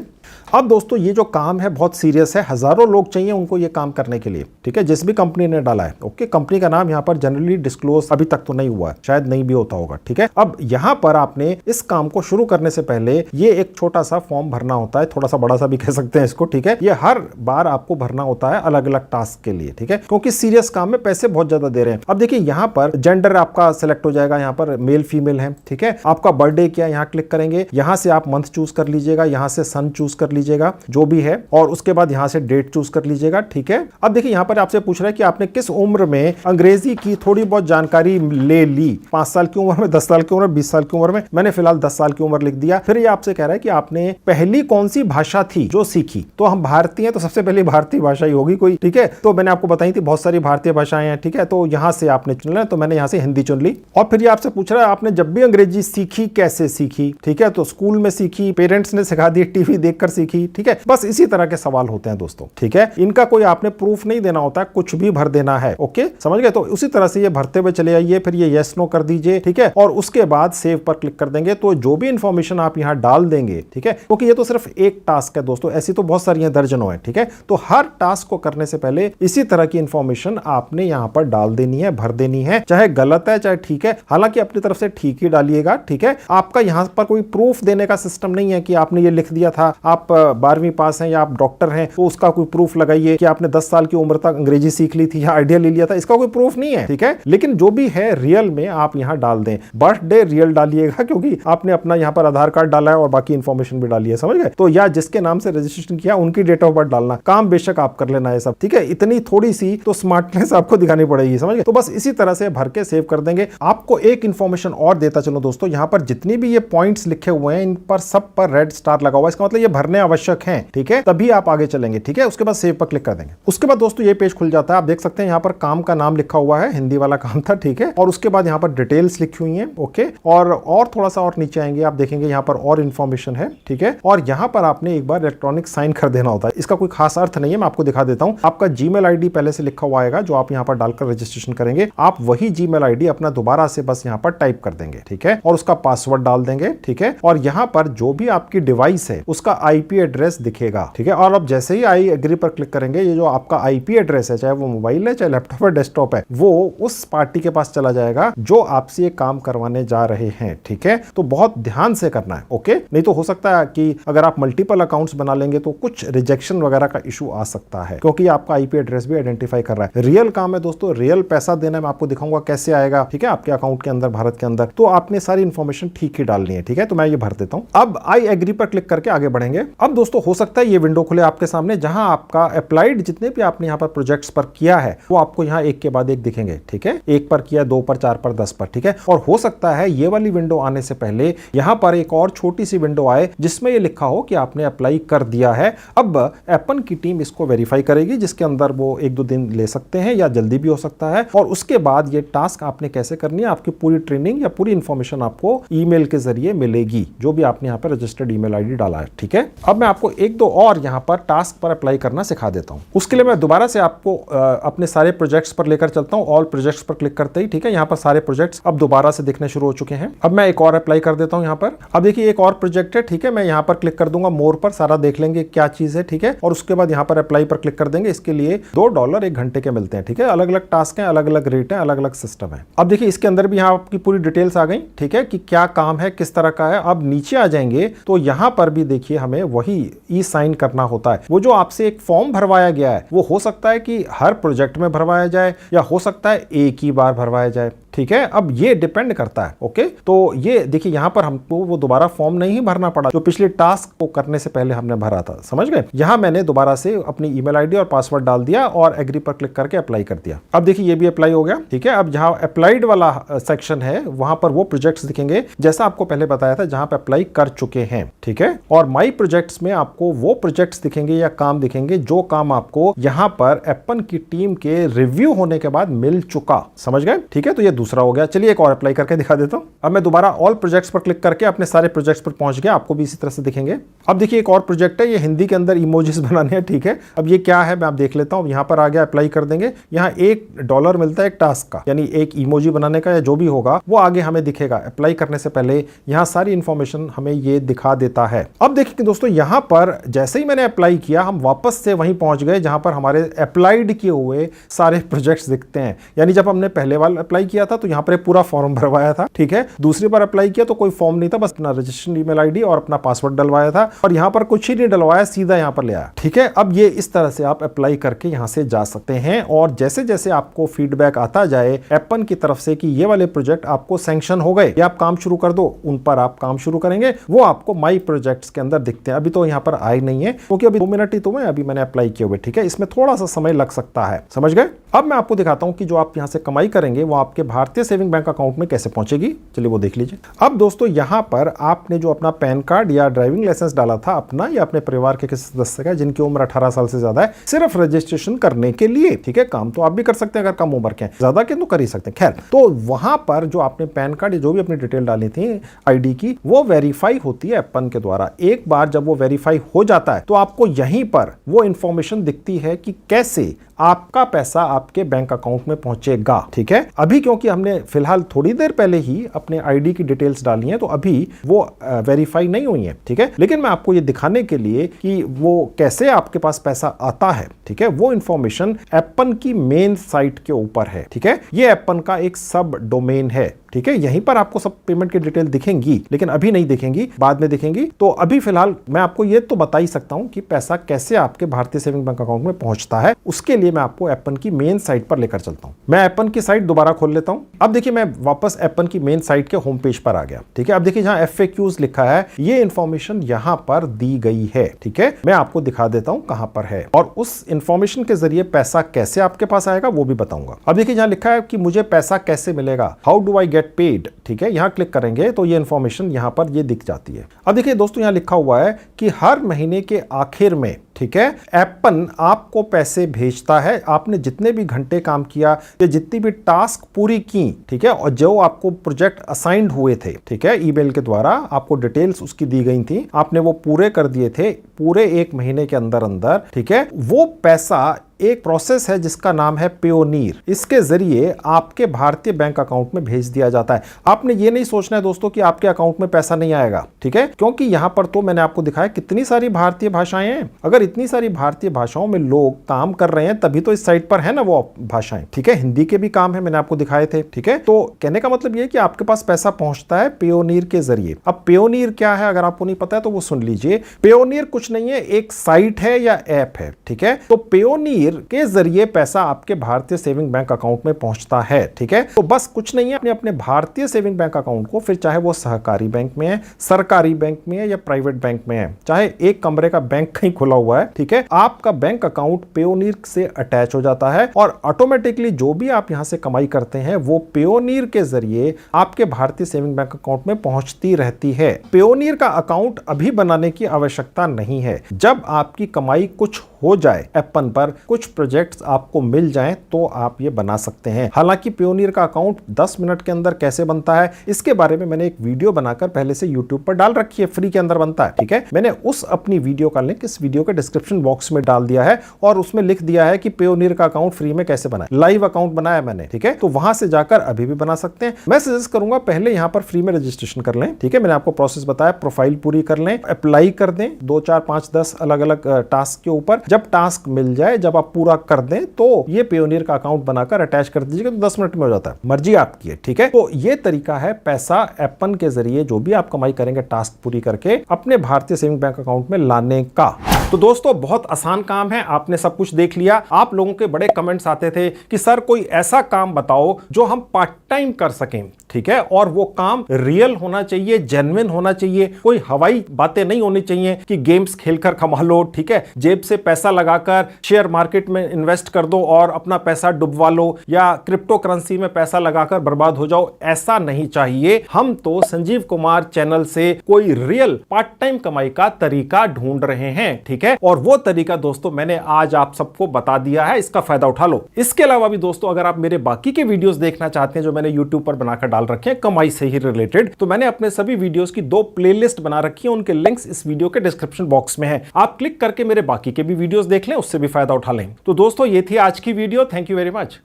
अब दोस्तों ये जो काम है बहुत सीरियस है, हजारों लोग चाहिए उनको ये काम करने के लिए, ठीक है, जिस भी कंपनी ने डाला है, ओके। कंपनी का नाम यहाँ पर जनरली डिस्क्लोज अभी तक तो नहीं हुआ है, शायद नहीं भी होता होगा, ठीक है। अब यहाँ पर आपने इस काम को शुरू करने से पहले ये एक छोटा सा फॉर्म भरना होता है, थोड़ा सा बड़ा सा भी कह सकते हैं इसको, ठीक है। ये हर बार आपको भरना होता है अलग अलग टास्क के लिए, ठीक है, क्योंकि सीरियस काम में पैसे बहुत ज्यादा दे रहे हैं। अब देखिए यहाँ पर जेंडर आपका सिलेक्ट हो जाएगा, यहाँ पर मेल फीमेल है, ठीक है। आपका बर्थडे क्या, यहाँ क्लिक करेंगे, यहाँ से आप मंथ चूज कर लीजिएगा, यहाँ से सन चूज कर लीजिएगा जो भी है, और उसके बाद यहां से डेट चूज कर लीजिएगा, ठीक है। अब देखिए यहां पर आपसे पूछ रहा है कि आपने किस उम्र में अंग्रेजी की थोड़ी बहुत जानकारी ले ली, 5 साल की उम्र में, 10 साल की उम्र में, 20 साल की उम्र में। मैंने फिलहाल 10 साल की उम्र लिख दिया। फिर ये आपसे कह रहा है कि आपने पहली कौन सी भाषा थी जो सीखी, तो हम भारतीय हैं तो सबसे पहले भारतीय भाषा ही होगी कोई, ठीक है। तो मैंने आपको बताई थी बहुत सारी भारतीय भाषाएं हैं, ठीक है। तो यहां से आपने चुन लिया, तो मैंने यहां से हिंदी चुन ली। और फिर ये आपसे पूछ रहा है आपने जब भी अंग्रेजी सीखी कैसे सीखी, ठीक है। तो स्कूल में सीखी, पेरेंट्स ने सिखा दी, टीवी देखकर सीखी, ठीक है। बस इसी तरह के सवाल होते हैं दोस्तों, ठीक है। इनका कोई आपने प्रूफ नहीं देना होता है, कुछ भी भर देना है, ओके, समझ गए। तो उसी तरह से ये भरते हुए चले आइए, फिर ये यस नो कर दीजिए, ठीक है, और उसके बाद सेव पर क्लिक कर देंगे। तो जो भी इंफॉर्मेशन आप यहां डाल देंगे, ठीक है, क्योंकि ये तो सिर्फ एक टास्क है दोस्तों, ऐसी तो बहुत सारी दर्जनों है, ठीक है। तो हर टास्क को करने से पहले इसी तरह की इंफॉर्मेशन आपने यहां पर डाल देनी है, भर देनी है, चाहे गलत है चाहे ठीक है। हालांकि अपनी तरफ से ठीक ही डालिएगा, ठीक है। आपका यहां पर कोई प्रूफ देने का सिस्टम नहीं है कि आपने ये लिख दिया था, आप 12वीं पास हैं या आप डॉक्टर हैं, तो उसका कोई प्रूफ लगाइए कि आपने 10 साल की उम्र तक अंग्रेजी सीख ली थी या आइडिया ले लिया था, इसका कोई प्रूफ नहीं है, ठीक है। लेकिन जो भी है रियल में आप यहां डाल दें। बर्थडे रियल डालिएगा, क्योंकि आपने अपना यहां पर आधार कार्ड डाला है और बाकी इंफॉर्मेशन भी डाली है, समझ गए। तो या जिसके नाम से रजिस्ट्रेशन किया उनकी डेट ऑफ बर्थ डालना, काम बेशक आप कर लेना है सब, ठीक है। इतनी थोड़ी सी तो स्मार्टनेस आपको दिखानी पड़ेगी, समझ गए। तो बस इसी तरह से भर के सेव कर देंगे। आपको एक इंफॉर्मेशन और देता चलो दोस्तों, यहां पर जितनी भी ये पॉइंट्स लिखे हुए हैं इन पर सब पर रेड स्टार लगा हुआ है, इसका मतलब ये भरने आवश्यक है, ठीक है, तभी आप आगे चलेंगे, ठीक है। उसके बाद सेव पर क्लिक कर देंगे। उसके बाद दोस्तों ये पेज खुल जाता है, आप देख सकते हैं यहां पर काम का नाम लिखा हुआ है, हिंदी वाला काम था, ठीक है। और उसके बाद यहां पर डिटेल्स लिखी हुई हैं, ओके। और थोड़ा सा और नीचे आएंगे, आप देखेंगे यहां पर और इंफॉर्मेशन है, ठीक है। और यहां पर आपने एक बार इलेक्ट्रॉनिक साइन कर देना होता है, इसका कोई खास अर्थ नहीं है, मैं आपको दिखा देता हूं। आपका जीमेल आईडी पहले से लिखा हुआ आएगा, जो आप यहां पर डालकर रजिस्ट्रेशन करेंगे, आप वही जीमेल आईडी अपना दोबारा से बस यहां पर टाइप कर देंगे, ठीक है, और उसका पासवर्ड डाल देंगे, ठीक है। और यहां पर जो भी आपकी डिवाइस है उसका आईपी एड्रेस दिखेगा, ठीक है। और अब जैसे ही आई एग्री पर क्लिक करेंगे, ये जो आपका आईपी एड्रेस है, चाहे वो मोबाइल है चाहे लैपटॉप है डेस्कटॉप है, वो उस पार्टी के पास चला जाएगा जो आपसे ये काम करवाने जा रहे हैं, ठीक है। तो बहुत ध्यान से करना है, ओके। नहीं तो हो सकता है कि अगर आप मल्टीपल अकाउंट्स बना लेंगे तो कुछ रिजेक्शन वगैरह का इशू आ सकता है, क्योंकि आपका आईपी एड्रेस भी आइडेंटिफाई कर रहा है। रियल काम है दोस्तों, रियल पैसा देना, मैं आपको दिखाऊंगा कैसे आएगा, ठीक है, आपके अकाउंट के अंदर, भारत के अंदर। तो आपने सारी इंफॉर्मेशन ठीक ही डालनी है, ठीक है। तो मैं ये भर देता हूं। अब आई एग्री पर क्लिक करके आगे बढ़ेंगे। अब दोस्तों हो सकता है ये विंडो खुले आपके सामने, जहां आपका अप्लाइड जितने भी आपने यहां पर प्रोजेक्ट्स पर किया है वो आपको यहां एक के बाद एक दिखेंगे, ठीक है। 1 पर किया, 2 पर, 4 पर, 10 पर, ठीक है। और हो सकता है ये वाली विंडो आने से पहले यहां पर एक और छोटी सी विंडो आए जिसमें ये लिखा हो कि आपने अप्लाई कर दिया है। अब एप्पन की टीम इसको वेरीफाई करेगी, जिसके अंदर वो 1-2 दिन ले सकते हैं या जल्दी भी हो सकता है। और उसके बाद ये टास्क आपने कैसे करनी है, आपकी पूरी ट्रेनिंग या पूरी इंफॉर्मेशन आपको ईमेल के जरिए मिलेगी, जो भी आपने यहाँ पर रजिस्टर्ड ईमेल आईडी डाला है, ठीक है। अब मैं आपको 1-2 और यहाँ पर टास्क पर अप्लाई करना सिखा देता हूँ। उसके लिए मैं दोबारा से आपको अपने सारे प्रोजेक्ट्स पर लेकर चलता हूँ। ऑल प्रोजेक्ट्स पर क्लिक करते ही, ठीक है, यहाँ पर सारे प्रोजेक्ट्स अब दोबारा से दिखने शुरू हो चुके हैं। अब मैं एक और अप्लाई कर देता हूँ यहाँ पर। अब देखिए एक और प्रोजेक्ट है, ठीक है, मैं यहाँ पर क्लिक कर दूंगा मोर पर, सारा देख लेंगे क्या चीज है, ठीक है। और उसके बाद यहाँ पर अप्लाई पर क्लिक कर देंगे। इसके लिए $2 1 घंटे के मिलते हैं, ठीक है। अलग अलग टास्क हैं, अलग अलग रेट है, अलग अलग सिस्टम है। अब देखिए इसके अंदर भी यहाँ आपकी पूरी डिटेल्स आ गई, ठीक है, कि क्या काम है, किस तरह का है। अब नीचे आ जाएंगे तो यहाँ पर भी देखिए हमें वही ई साइन करना होता है। वो जो आपसे एक फॉर्म भरवाया गया है वो हो सकता है कि हर प्रोजेक्ट में भरवाया जाए या हो सकता है एक ही बार भरवाया जाए, ठीक है। अब ये डिपेंड करता है, ओके। तो ये देखिए यहाँ पर हमको वो दोबारा फॉर्म नहीं भरना पड़ा जो पिछले टास्क को करने से पहले हमने भरा था, समझ गए। यहाँ मैंने दोबारा से अपनी ईमेल आईडी और पासवर्ड डाल दिया और एग्री पर क्लिक करके अप्लाई कर दिया। अब देखिए ये भी अप्लाई हो गया, ठीक है। अब जहाँ अप्लाइड वाला सेक्शन है वहां पर वो प्रोजेक्ट्स दिखेंगे जैसा आपको पहले बताया था, जहां पे अप्लाई कर चुके हैं, ठीक है। और माई प्रोजेक्ट्स में आपको वो प्रोजेक्ट्स दिखेंगे या काम दिखेंगे जो काम आपको यहाँ पर एप्पन की टीम के रिव्यू होने के बाद मिल चुका, समझ गए, ठीक है। तो ये दूसरा हो गया। चलिए एक और अप्लाई करके दिखा देता हूं। अब मैं दोबारा ऑल प्रोजेक्ट्स पर क्लिक करके अपने सारे प्रोजेक्ट्स पर पहुंच गया, आपको भी इसी तरह से दिखेंगे। अब देखिए एक और प्रोजेक्ट है, ये हिंदी के अंदर इमोजीज बनाने हैं, ठीक है। अब ये क्या है मैं आप देख लेता हूं। यहां पर आ गया, अप्लाई कर देंगे। यहां $1 मिलता है एक टास्क का, यानी एक इमोजी बनाने का या जो भी होगा वो आगे हमें दिखेगा। अप्लाई करने से पहले यहां सारी इंफॉर्मेशन हमें ये दिखा देता है। अब देखिए दोस्तों यहां पर जैसे ही मैंने अप्लाई किया हम वापस से वहीं पहुंच गए जहां पर हमारे अप्लाइड किए हुए सारे प्रोजेक्ट्स दिखते हैं। यानी जब हमने पहले बार अप्लाई किया था तो यहां पर पूरा फॉर्म भरवाया था, ठीक है। दूसरी बार अप्लाई किया तो कोई फॉर्म नहीं था, बस अपना रजिस्ट्रेशन ईमेल आईडी और अपना पासवर्ड डलवाया था और यहां पर कुछ ही नहीं डलवाया, सीधा यहां पर ले आया, ठीक है। अब ये इस तरह से आप अप्लाई करके यहां से जा सकते हैं और जैसे जैसे आपको फीडबैक आता जाए एप्पन की तरफ से कि ये वाले प्रोजेक्ट आपको सैंक्शन हो गए या आप काम शुरू कर दो, उन पर आप काम शुरू करेंगे, वो आपको माई प्रोजेक्ट्स के अंदर दिखते हैं। अभी तो यहां पर आए नहीं है क्योंकि अभी 2 मिनट ही तो है, अभी मैंने अप्लाई किए हुए, ठीक है। इसमें थोड़ा सा समय लग सकता है, समझ गए। अब मैं आपको दिखाता हूं कि जो आप यहां से कमाई करेंगे वो आपके भारतीय सेविंग बैंक अकाउंट में कैसे पहुंचेगी। चलिए वो देख लीजिए। अब दोस्तों यहां पर आपने जो अपना पैन कार्ड या ड्राइविंग लाइसेंस डाला था अपना या अपने परिवार के किसी सदस्य का जिनकी उम्र 18 साल से ज्यादा है, सिर्फ रजिस्ट्रेशन करने के लिए, ठीक है। काम तो आप भी कर सकते हैं अगर कम उम्र के हैं, ज्यादा के तो कर ही सकते हैं। खैर, तो वहां पर जो आपने पैन कार्ड या जो भी अपनी डिटेल डाली थी आईडी की, वो वेरीफाई होती है एप्पन के द्वारा। एक बार जब वो वेरीफाई हो जाता है तो आपको यहीं पर वो इंफॉर्मेशन दिखती है कि कैसे आपका पैसा आपके बैंक अकाउंट में पहुंचेगा, ठीक है। अभी क्योंकि हमने फिलहाल थोड़ी देर पहले ही अपने आईडी की डिटेल्स डाली हैं तो अभी वो वेरीफाई नहीं हुई है, ठीक है। लेकिन मैं आपको ये दिखाने के लिए कि वो कैसे आपके पास पैसा आता है, ठीक है, वो इंफॉर्मेशन एप्पन की मेन साइट के ऊपर है, ठीक है। ये एप्पन का एक सब डोमेन है, ठीक है। यहीं पर आपको सब पेमेंट की डिटेल दिखेंगी, लेकिन अभी नहीं दिखेंगी, बाद में दिखेंगी। तो अभी फिलहाल मैं आपको ये तो बता ही सकता हूं कि पैसा कैसे आपके भारतीय सेविंग बैंक अकाउंट में पहुंचता है। उसके लिए मैं आपको एप्पन की मेन साइट पर लेकर चलता हूं। मैं एप्पन की साइट दोबारा खोल लेता हूं। अब देखिए मैं वापस एप्पन की मेन साइट के होम पेज पर आ गया, ठीक है। अब देखिए जहां FAQs लिखा है, ये इंफॉर्मेशन यहां पर दी गई है, ठीक है। मैं आपको दिखा देता हूं कहां पर है और उस इंफॉर्मेशन के जरिए पैसा कैसे आपके पास आएगा वो भी बताऊंगा। अब देखिए जहां लिखा है कि मुझे पैसा कैसे मिलेगा, how do I get paid, ठीक है। यहां क्लिक करेंगे तो ये इंफॉर्मेशन यहां पर ये दिख जाती है। अब देखिए दोस्तों यहां लिखा हुआ है कि हर महीने के आखिर में, ठीक है, एप्पन आपको पैसे भेजता है। आपने जितने भी घंटे काम किया या जितनी भी टास्क पूरी की, ठीक है, और जो आपको प्रोजेक्ट असाइंड हुए थे, ठीक है, ईमेल के द्वारा आपको डिटेल्स उसकी दी गई थी, आपने वो पूरे कर दिए थे पूरे 1 महीने के अंदर अंदर, ठीक है। वो पैसा एक प्रोसेस है जिसका नाम है पेयोनीर। इसके जरिए आपके भारतीय बैंक अकाउंट में भेज दिया जाता है। आपने ये नहीं सोचना है दोस्तों कि आपके अकाउंट में पैसा नहीं आएगा, ठीक है, क्योंकि यहां पर तो मैंने आपको दिखाया कितनी सारी भारतीय भाषाएं हैं। अगर इतनी सारी भारतीय भाषाओं में लोग काम कर रहे हैं तभी तो इस साइट पर है ना वो भाषाएं, ठीक है। हिंदी के भी काम है, मैंने आपको दिखाए थे, ठीक है। तो कहने का मतलब ये कि आपके पास पैसा पहुंचता है पेयोनीर के जरिए। अब पेयोनीर क्या है अगर आपको नहीं पता है तो वो सुन लीजिए। पेयोनीर कुछ नहीं है, एक साइट है या ऐप है, ठीक है। तो पेयोनीर के जरिए पैसा आपके भारतीय सेविंग बैंक अकाउंट में पहुंचता है, ठीक है। तो बस कुछ नहीं है, अपने भारतीय सेविंग बैंक अकाउंट को, फिर चाहे वो सहकारी बैंक में है, सरकारी बैंक में है या प्राइवेट बैंक में है, चाहे एक कमरे का बैंक कहीं खुला हुआ है, ठीक है, आपका बैंक अकाउंट पेयोनीर से अटैच हो जाता है और ऑटोमेटिकली जो भी आप यहां से कमाई करते हैं वो पेयोनीर के जरिए आपके भारतीय सेविंग बैंक अकाउंट में पहुंचती रहती है। पेयोनीर का अकाउंट अभी बनाने की आवश्यकता नहीं है। जब आपकी कमाई कुछ हो जाए, एप्पन पर कुछ प्रोजेक्ट्स आपको मिल जाएं तो आप ये बना सकते हैं। हालांकि पेयोनीर का अकाउंट 10 मिनट के अंदर कैसे बनता है इसके बारे में मैंने एक वीडियो बनाकर पहले से YouTube पर डाल रखी है, फ्री के अंदर बनता है, ठीक है। मैंने उस अपनी वीडियो का लिंक इस वीडियो के डिस्क्रिप्शन बॉक्स में डाल दिया है और उसमें लिख दिया है कि पेयोनीर का अकाउंट फ्री में कैसे बनाए। लाइव अकाउंट बनाया मैंने, ठीक है। तो वहां से जाकर अभी भी बना सकते हैं। मैं सजेस्ट करूंगा पहले यहां पर फ्री में रजिस्ट्रेशन कर लें, ठीक है। मैंने आपको प्रोसेस बताया, प्रोफाइल पूरी कर लें, अप्लाई कर दें 2, 4, 5, 10 अलग अलग टास्क के ऊपर। जब टास्क मिल जाए, जब आप पूरा कर दें तो ये पेयोनीर का अकाउंट बनाकर अटैच कर दीजिएगा तो 10 मिनट में हो जाता है। मर्जी आपकी है, ठीक है। तो ये तरीका है पैसा एप्पन के जरिए जो भी आप कमाई करेंगे टास्क पूरी करके अपने भारतीय सेविंग बैंक अकाउंट में लाने का। तो दोस्तों बहुत आसान काम है, आपने सब कुछ देख लिया। आप लोगों के बड़े कमेंट्स आते थे कि सर कोई ऐसा काम बताओ जो हम पार्ट टाइम कर सकें, ठीक है, और वो काम रियल होना चाहिए, जेन्युइन होना चाहिए, कोई हवाई बातें नहीं होनी चाहिए कि गेम्स खेलकर कमा लो, ठीक है, जेब से पैसा लगाकर शेयर मार्केट में इन्वेस्ट कर दो और अपना पैसा डुबवा लो या क्रिप्टो करेंसी में पैसा लगाकर बर्बाद हो जाओ। ऐसा नहीं चाहिए। हम तो संजीव कुमार चैनल से कोई रियल पार्ट टाइम कमाई का तरीका ढूंढ रहे हैं, ठीक है, और वो तरीका दोस्तों मैंने आज आप सबको बता दिया है। इसका फायदा उठा लो। इसके अलावा भी दोस्तों अगर आप मेरे बाकी के वीडियोस देखना चाहते हैं जो मैंने YouTube पर बनाकर डाल रखे हैं कमाई से ही रिलेटेड, तो मैंने अपने सभी वीडियोस की 2 प्लेलिस्ट बना रखी है। उनके लिंक्स इस वीडियो के डिस्क्रिप्शन बॉक्स में है। आप क्लिक करके मेरे बाकी के भी वीडियोस देख लें, उससे भी फायदा उठा लें। तो दोस्तों ये थी आज की video. Thank you very much.